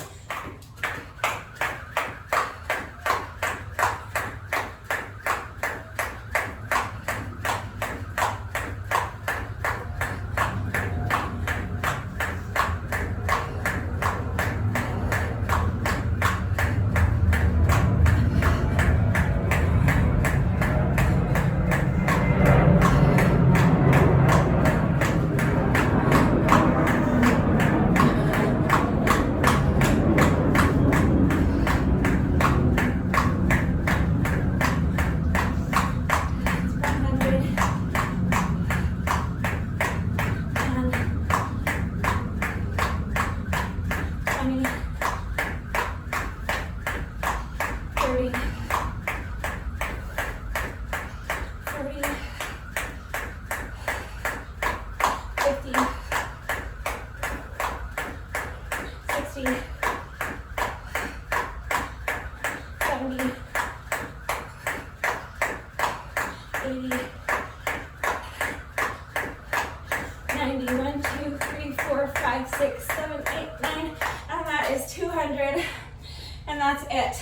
And that's it.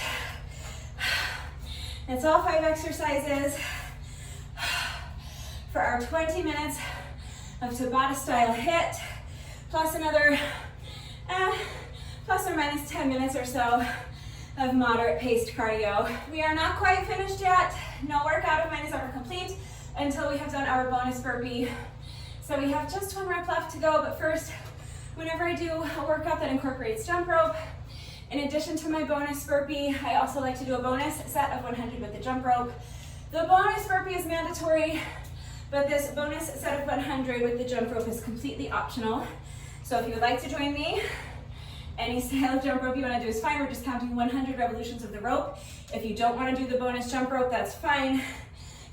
It's all 5 exercises for our 20 minutes of Tabata style HIIT, plus another plus or minus 10 minutes or so of moderate paced cardio. We are not quite finished yet. No workout of mine is ever complete until we have done our bonus burpee. So we have just 1 rep left to go, but first, whenever I do a workout that incorporates jump rope, in addition to my bonus burpee, I also like to do a bonus set of 100 with the jump rope. The bonus burpee is mandatory, but this bonus set of 100 with the jump rope is completely optional. So if you would like to join me, any style of jump rope you want to do is fine. We're just counting 100 revolutions of the rope. If you don't want to do the bonus jump rope, that's fine.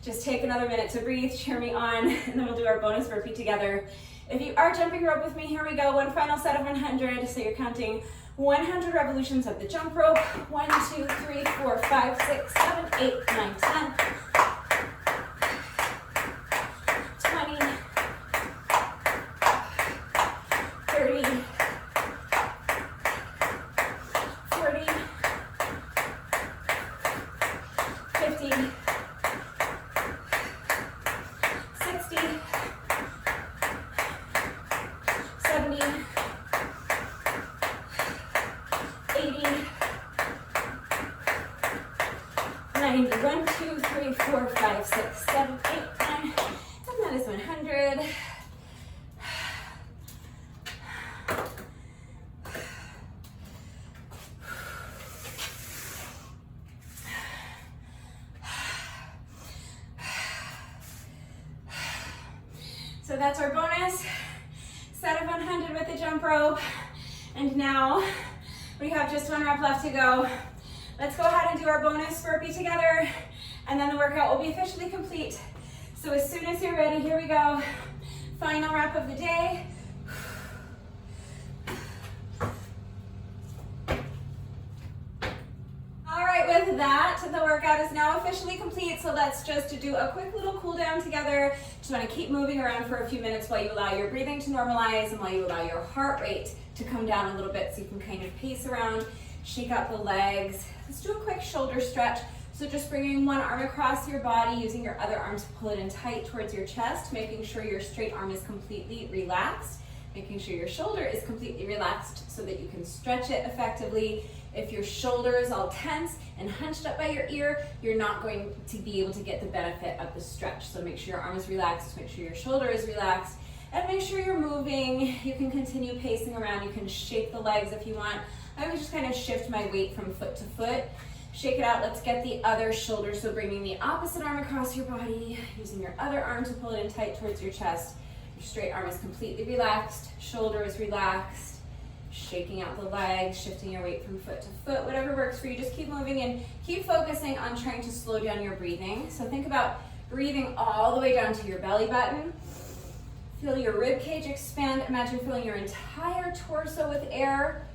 Just take another minute to breathe, cheer me on, and then we'll do our bonus burpee together. If you are jumping rope with me, here we go. 1 final set of 100. So you're counting 100 revolutions of the jump rope. 1, 2, 3, 4, 5, 6, 7, 8, 9, 10. 20, 30, 40, 50, 60, 70, 80, 90, 1, 2, 3, 4, 5, 6, 7, 8, 9, and that is 100. So that's our bonus set of 100 with the jump rope. And now we have just 1 rep left to go. Let's go ahead and do our bonus burpee together, and then the workout will be officially complete. So as soon as you're ready, here we go. Final rep of the day. All right, with that, the workout is now officially complete. So let's just do a quick little cool down together. Just want to keep moving around for a few minutes while you allow your breathing to normalize and while you allow your heart rate to come down a little bit so you can kind of pace around, shake out the legs. Let's do a quick shoulder stretch. So just bringing one arm across your body, using your other arm to pull it in tight towards your chest, making sure your straight arm is completely relaxed, making sure your shoulder is completely relaxed so that you can stretch it effectively. If your shoulder is all tense and hunched up by your ear, you're not going to be able to get the benefit of the stretch. So make sure your arm is relaxed, make sure your shoulder is relaxed, and make sure you're moving. You can continue pacing around. You can shake the legs if you want. I would just kind of shift my weight from foot to foot. Shake it out. Let's get the other shoulder. So bringing the opposite arm across your body, using your other arm to pull it in tight towards your chest. Your straight arm is completely relaxed. Shoulder is relaxed. Shaking out the legs, shifting your weight from foot to foot, whatever works for you. Just keep moving and keep focusing on trying to slow down your breathing. So think about breathing all the way down to your belly button. Feel your rib cage expand. Imagine filling your entire torso with air.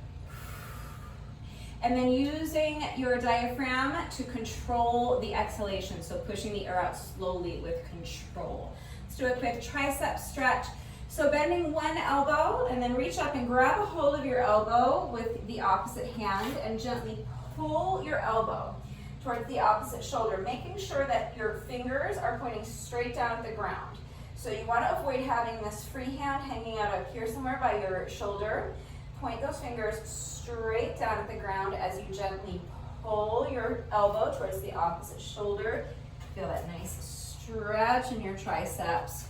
and then using your diaphragm to control the exhalation, so pushing the air out slowly with control. Let's do a quick tricep stretch. So bending one elbow, and then reach up and grab a hold of your elbow with the opposite hand and gently pull your elbow towards the opposite shoulder, making sure that your fingers are pointing straight down at the ground. So you want to avoid having this free hand hanging out up here somewhere by your shoulder. Point those fingers straight down at the ground as you gently pull your elbow towards the opposite shoulder. Feel that nice stretch in your triceps.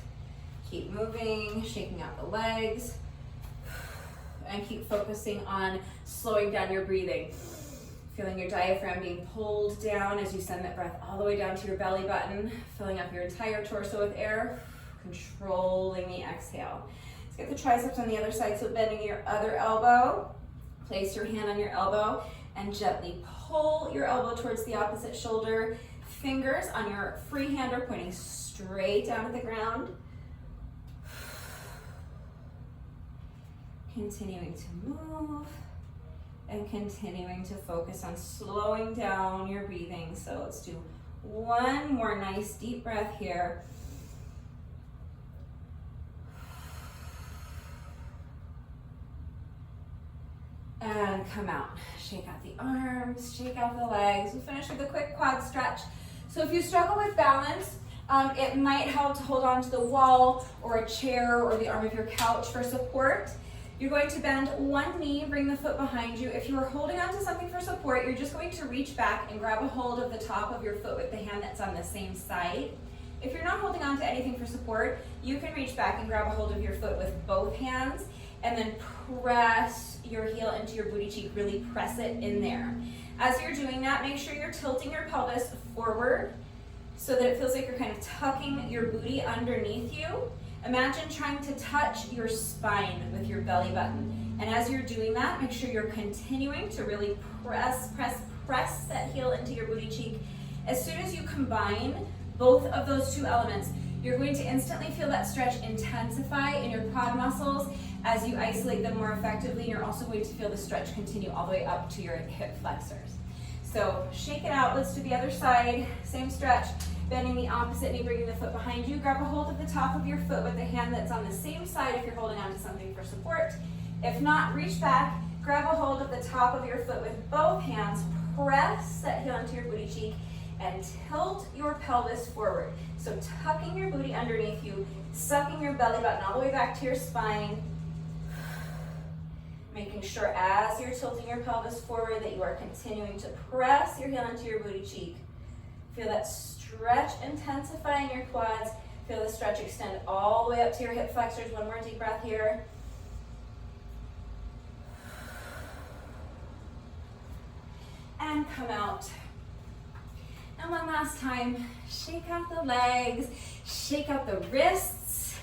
Keep moving, shaking out the legs, and keep focusing on slowing down your breathing. Feeling your diaphragm being pulled down as you send that breath all the way down to your belly button, filling up your entire torso with air, controlling the exhale. Let's get the triceps on the other side, so bending your other elbow, place your hand on your elbow, and gently pull your elbow towards the opposite shoulder. Fingers on your free hand are pointing straight down at the ground. Continuing to move and continuing to focus on slowing down your breathing. So let's do one more nice deep breath here. And come out. Shake out the arms, shake out the legs. We'll finish with a quick quad stretch. So if you struggle with balance, it might help to hold on to the wall or a chair or the arm of your couch for support. You're going to bend one knee, bring the foot behind you. If you are holding on to something for support, you're just going to reach back and grab a hold of the top of your foot with the hand that's on the same side. If you're not holding on to anything for support, you can reach back and grab a hold of your foot with both hands and then press your heel into your booty cheek, really press it in there. As you're doing that, make sure you're tilting your pelvis forward so that it feels like you're kind of tucking your booty underneath you. Imagine trying to touch your spine with your belly button. And as you're doing that, make sure you're continuing to really press that heel into your booty cheek. As soon as you combine both of those two elements, you're going to instantly feel that stretch intensify in your quad muscles as you isolate them more effectively. You're also going to feel the stretch continue all the way up to your hip flexors. So shake it out. Let's do the other side. Same stretch. Bending the opposite knee, bringing the foot behind you. Grab a hold of the top of your foot with the hand that's on the same side if you're holding on to something for support. If not, reach back, grab a hold of the top of your foot with both hands. Press that heel into your booty cheek and tilt your pelvis forward. So tucking your booty underneath you, sucking your belly button all the way back to your spine. Making sure as you're tilting your pelvis forward that you are continuing to press your heel into your booty cheek. Feel that stretch intensify in your quads. Feel the stretch extend all the way up to your hip flexors. One more deep breath here. And come out. And one last time, shake out the legs, shake out the wrists,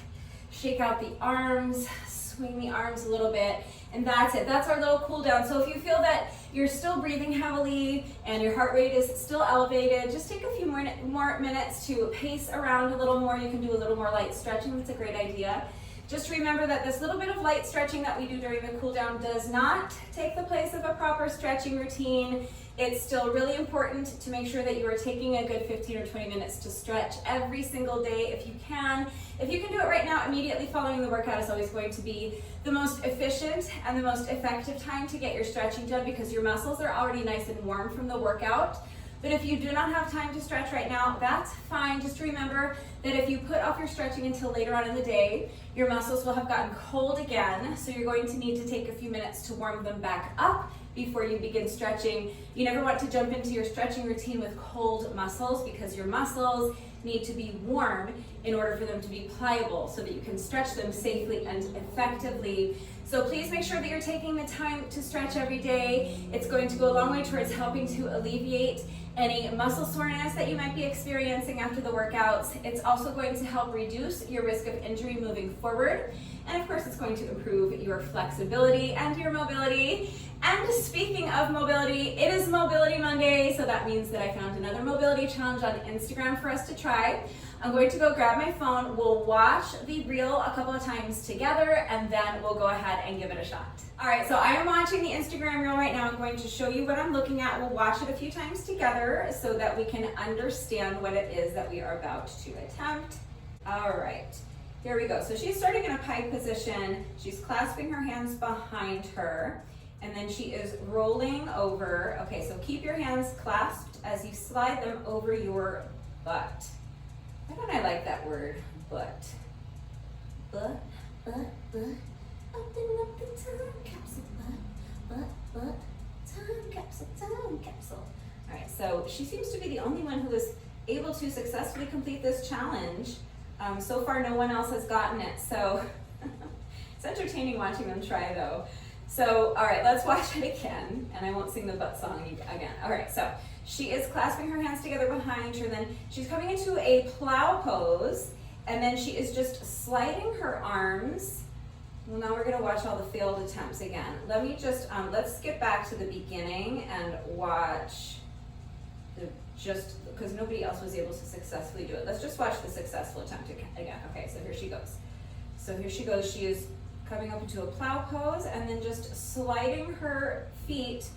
shake out the arms, swing the arms a little bit. And that's it. That's our little cool down. So if you feel that you're still breathing heavily and your heart rate is still elevated, just take a few more minutes to pace around a little more. You can do a little more light stretching. That's a great idea. Just remember that this little bit of light stretching that we do during the cool down does not take the place of a proper stretching routine. It's still really important to make sure that you are taking a good 15 or 20 minutes to stretch every single day if you can. If you can do it right now, immediately following the workout is always going to be the most efficient and the most effective time to get your stretching done because your muscles are already nice and warm from the workout. But if you do not have time to stretch right now, that's fine. Just remember that if you put off your stretching until later on in the day, your muscles will have gotten cold again. So you're going to need to take a few minutes to warm them back up before you begin stretching. You never want to jump into your stretching routine with cold muscles because your muscles need to be warm in order for them to be pliable so that you can stretch them safely and effectively. So please make sure that you're taking the time to stretch every day. It's going to go a long way towards helping to alleviate any muscle soreness that you might be experiencing after the workouts. It's also going to help reduce your risk of injury moving forward. And of course, it's going to improve your flexibility and your mobility. And speaking of mobility, it is Mobility Monday, so that means that I found another mobility challenge on Instagram for us to try. I'm going to go grab my phone, we'll watch the reel a couple of times together, and then we'll go ahead and give it a shot. All right, so I am watching the Instagram reel right now. I'm going to show you what I'm looking at. We'll watch it a few times together so that we can understand what it is that we are about to attempt. All right, here we go. So she's starting in a pike position. She's clasping her hands behind her, and then she is rolling over. Okay, so keep your hands clasped as you slide them over your butt. Why don't I like that word, butt? Butt, open up the time capsule, butt, time capsule. All right, so she seems to be the only one who was able to successfully complete this challenge. So far, no one else has gotten it, so it's entertaining watching them try though. So, all right, let's watch it again, and I won't sing the butt song again. All right, so she is clasping her hands together behind her, then she's coming into a plow pose, and then she is just sliding her arms. Well, now we're gonna watch all the failed attempts again. Let me just, let's skip back to the beginning and watch because nobody else was able to successfully do it. Let's just watch the successful attempt again. Okay, so here she goes. She is coming up into a plow pose and then just sliding her feet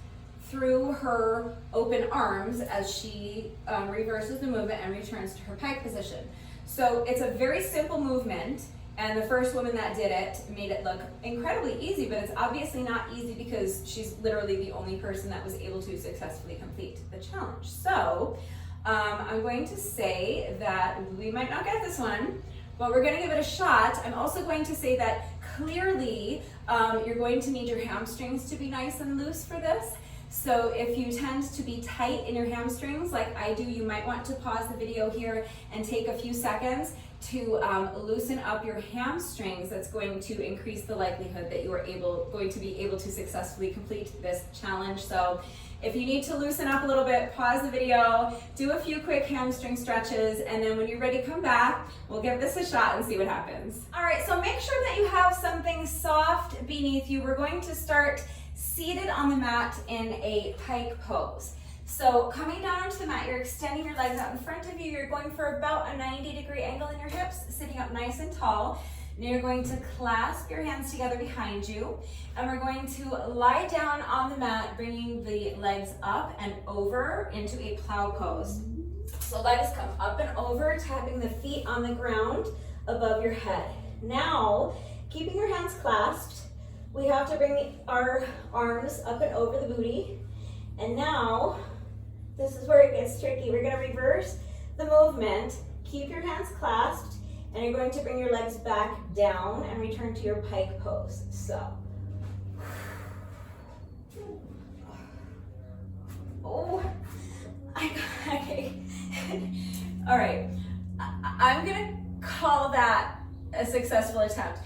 through her open arms as she reverses the movement and returns to her pike position. So it's a very simple movement, and the first woman that did it made it look incredibly easy, but it's obviously not easy because she's literally the only person that was able to successfully complete the challenge. So I'm going to say that we might not get this one, but we're gonna give it a shot. I'm also going to say that clearly you're going to need your hamstrings to be nice and loose for this. So if you tend to be tight in your hamstrings like I do, you might want to pause the video here and take a few seconds to loosen up your hamstrings. That's going to increase the likelihood that you are going to be able to successfully complete this challenge. So if you need to loosen up a little bit, pause the video, do a few quick hamstring stretches, and then when you're ready, come back. We'll give this a shot and see what happens. All right, so make sure that you have something soft beneath you. We're going to start seated on the mat in a pike pose. So coming down onto the mat, you're extending your legs out in front of you. You're going for about a 90-degree angle in your hips, sitting up nice and tall. Now you're going to clasp your hands together behind you, and we're going to lie down on the mat, bringing the legs up and over into a plow pose. So legs come up and over, tapping the feet on the ground above your head. Now, keeping your hands clasped, we have to bring our arms up and over the booty. And now, this is where it gets tricky. We're gonna reverse the movement. Keep your hands clasped, and you're going to bring your legs back down and return to your pike pose. So, okay. All right, I'm gonna call that a successful attempt.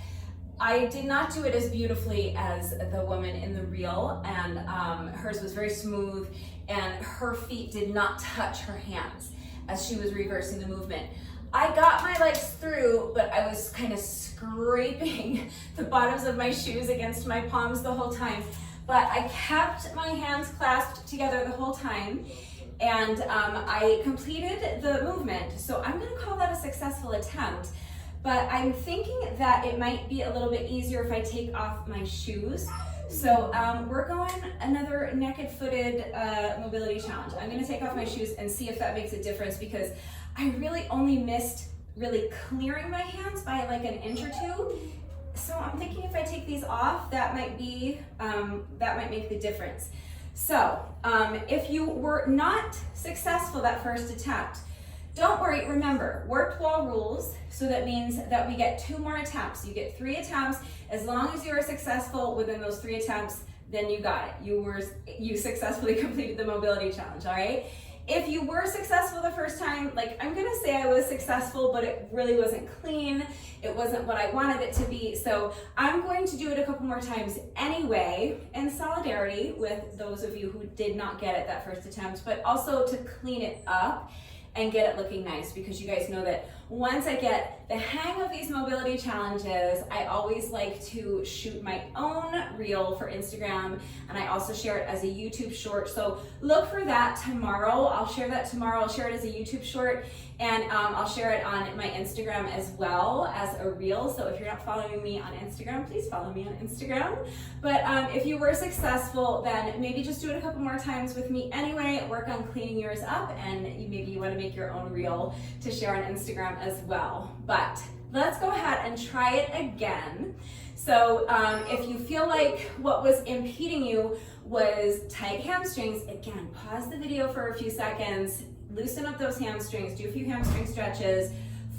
I did not do it as beautifully as the woman in the reel, and hers was very smooth, and her feet did not touch her hands as she was reversing the movement. I got my legs through, but I was kind of scraping the bottoms of my shoes against my palms the whole time. But I kept my hands clasped together the whole time, and I completed the movement. So I'm gonna call that a successful attempt. But I'm thinking that it might be a little bit easier if I take off my shoes. So we're going another naked-footed mobility challenge. I'm gonna take off my shoes and see if that makes a difference, because I really only missed really clearing my hands by like an inch or two. So I'm thinking if I take these off, that might make the difference. So if you were not successful that first attempt, don't worry, remember, warped wall rules, so that means that we get 2 more attempts. You get 3 attempts. As long as you are successful within those 3 attempts, then you got it. You successfully completed the mobility challenge, all right? If you were successful the first time, like I'm gonna say I was successful, but it really wasn't clean. It wasn't what I wanted it to be. So I'm going to do it a couple more times anyway, in solidarity with those of you who did not get it that first attempt, but also to clean it up and get it looking nice, because you guys know that once I get the hang of these mobility challenges, I always like to shoot my own reel for Instagram, and I also share it as a YouTube short. So look for that tomorrow. I'll share that tomorrow. I'll share it as a YouTube short, and I'll share it on my Instagram as well as a reel. So if you're not following me on Instagram, please follow me on Instagram. But if you were successful, then maybe just do it a couple more times with me anyway. Work on cleaning yours up, and maybe you want to make your own reel to share on Instagram as well. But let's go ahead and try it again. So if you feel like what was impeding you was tight hamstrings, again, pause the video for a few seconds, loosen up those hamstrings, do a few hamstring stretches,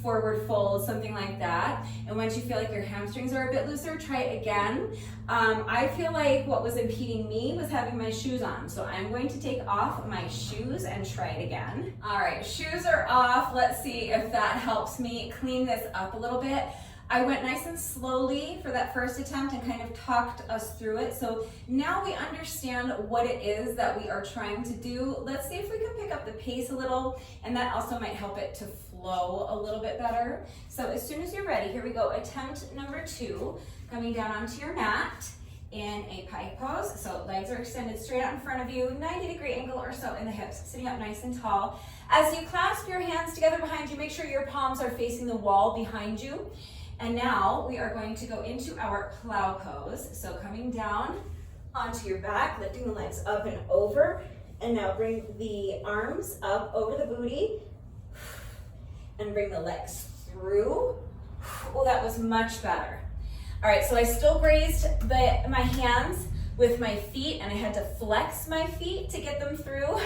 forward fold, something like that. And once you feel like your hamstrings are a bit looser, try it again. I feel like what was impeding me was having my shoes on. So I'm going to take off my shoes and try it again. All right, shoes are off. Let's see if that helps me clean this up a little bit. I went nice and slowly for that first attempt and kind of talked us through it. So now we understand what it is that we are trying to do. Let's see if we can pick up the pace a little, and that also might help it to flow a little bit better. So as soon as you're ready, here we go. Attempt number 2, coming down onto your mat in a pike pose. So legs are extended straight out in front of you, 90-degree angle or so in the hips, sitting up nice and tall. As you clasp your hands together behind you, make sure your palms are facing the wall behind you. And now we are going to go into our plow pose. So coming down onto your back, lifting the legs up and over. And now bring the arms up over the booty and bring the legs through. Oh, that was much better. All right, so I still grazed my hands with my feet, and I had to flex my feet to get them through.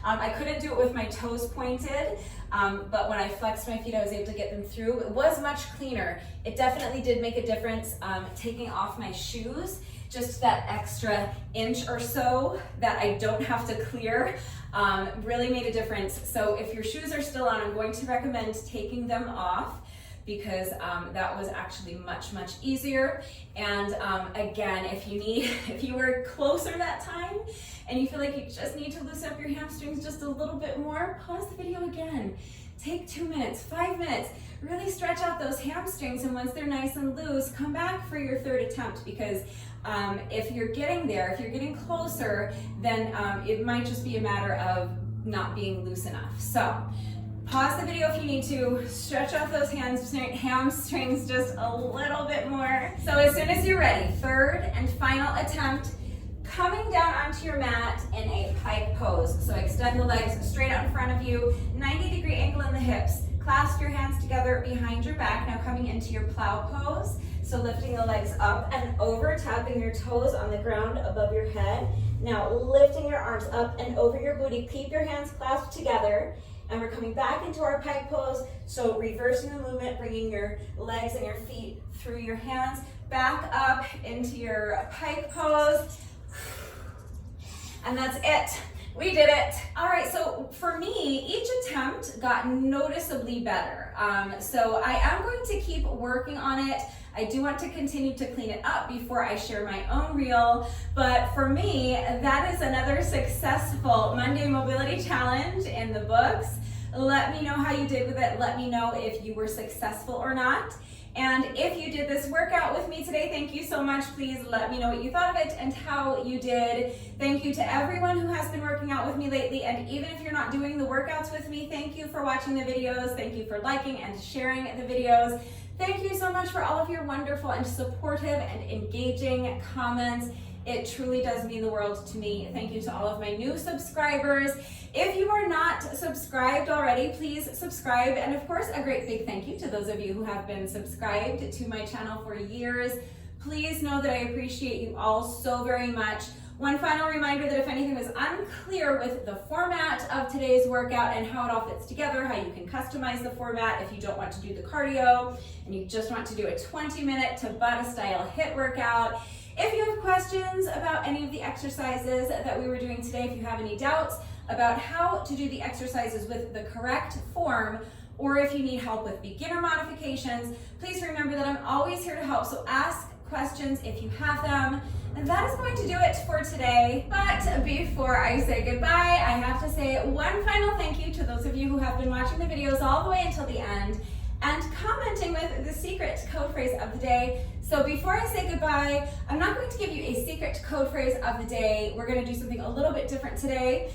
I couldn't do it with my toes pointed, but when I flexed my feet, I was able to get them through. It was much cleaner. It definitely did make a difference taking off my shoes. Just that extra inch or so that I don't have to clear really made a difference. So if your shoes are still on, I'm going to recommend taking them off, because that was actually much, much easier. And again, if you were closer that time and you feel like you just need to loosen up your hamstrings just a little bit more, pause the video again. Take 2 minutes, 5 minutes, really stretch out those hamstrings, and once they're nice and loose, come back for your third attempt, because if you're getting there, if you're getting closer, then it might just be a matter of not being loose enough. So pause the video if you need to, stretch out those hamstrings just a little bit more. So as soon as you're ready, third and final attempt, coming down onto your mat in a pike pose. So extend the legs straight out in front of you, 90-degree angle in the hips. Clasp your hands together behind your back. Now coming into your plow pose. So lifting the legs up and over, tapping your toes on the ground above your head. Now lifting your arms up and over your booty. Keep your hands clasped together. And we're coming back into our pike pose. So reversing the movement, bringing your legs and your feet through your hands, back up into your pike pose. And that's it. We did it. All right, so for me, each attempt got noticeably better. So I am going to keep working on it. I do want to continue to clean it up before I share my own reel, but for me, that is another successful Monday Mobility Challenge in the books. Let me know how you did with it. Let me know if you were successful or not. And if you did this workout with me today, thank you so much. Please let me know what you thought of it and how you did. Thank you to everyone who has been working out with me lately. And even if you're not doing the workouts with me, thank you for watching the videos. Thank you for liking and sharing the videos. Thank you so much for all of your wonderful and supportive and engaging comments. It truly does mean the world to me. Thank you to all of my new subscribers. If you are not subscribed already, please subscribe. And of course, a great big thank you to those of you who have been subscribed to my channel for years. Please know that I appreciate you all so very much. One final reminder that if anything was unclear with the format of today's workout and how it all fits together, how you can customize the format if you don't want to do the cardio and you just want to do a 20-minute Tabata style HIIT workout. If you have questions about any of the exercises that we were doing today, if you have any doubts about how to do the exercises with the correct form, or if you need help with beginner modifications, please remember that I'm always here to help. So ask questions if you have them. And that is going to do it for today. But before I say goodbye, I have to say one final thank you to those of you who have been watching the videos all the way until the end. and commenting with the secret code phrase of the day. So before I say goodbye, I'm not going to give you a secret code phrase of the day. We're going to do something a little bit different today.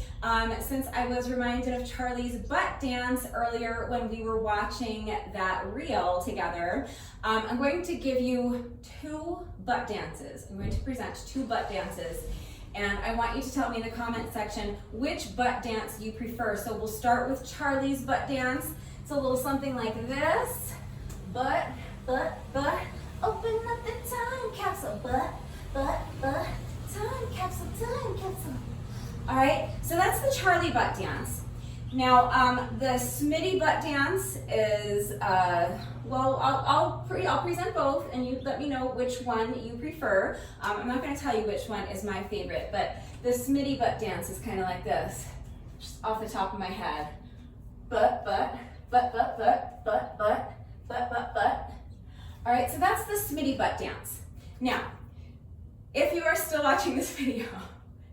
Since I was reminded of Charlie's butt dance earlier when we were watching that reel together, I'm going to give you 2 butt dances. I'm going to present 2 butt dances. And I want you to tell me in the comment section which butt dance you prefer. So we'll start with Charlie's butt dance. It's a little something like this. Butt, butt, butt. Open up the time capsule. Butt, butt, butt. Time capsule, time capsule. All right, so that's the Charlie butt dance. Now, the Smitty butt dance is, well, I'll present both and you let me know which one you prefer. I'm not gonna tell you which one is my favorite, but the Smitty butt dance is kind of like this, just off the top of my head. Butt, butt, butt, butt, butt, butt, butt, butt, butt, butt. All right, so that's the Smitty butt dance. Now, if you are still watching this video,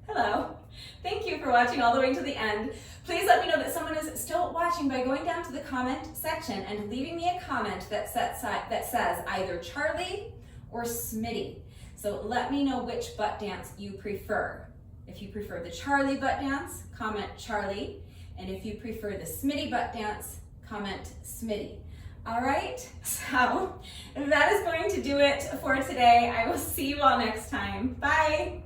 hello. Thank you for watching all the way to the end. Please let me know that someone is still watching by going down to the comment section and leaving me a comment that says either Charlie or Smitty. So let me know which butt dance you prefer. If you prefer the Charlie butt dance, comment Charlie. And if you prefer the Smitty butt dance, comment Smitty. All right, so that is going to do it for today. I will see you all next time. Bye.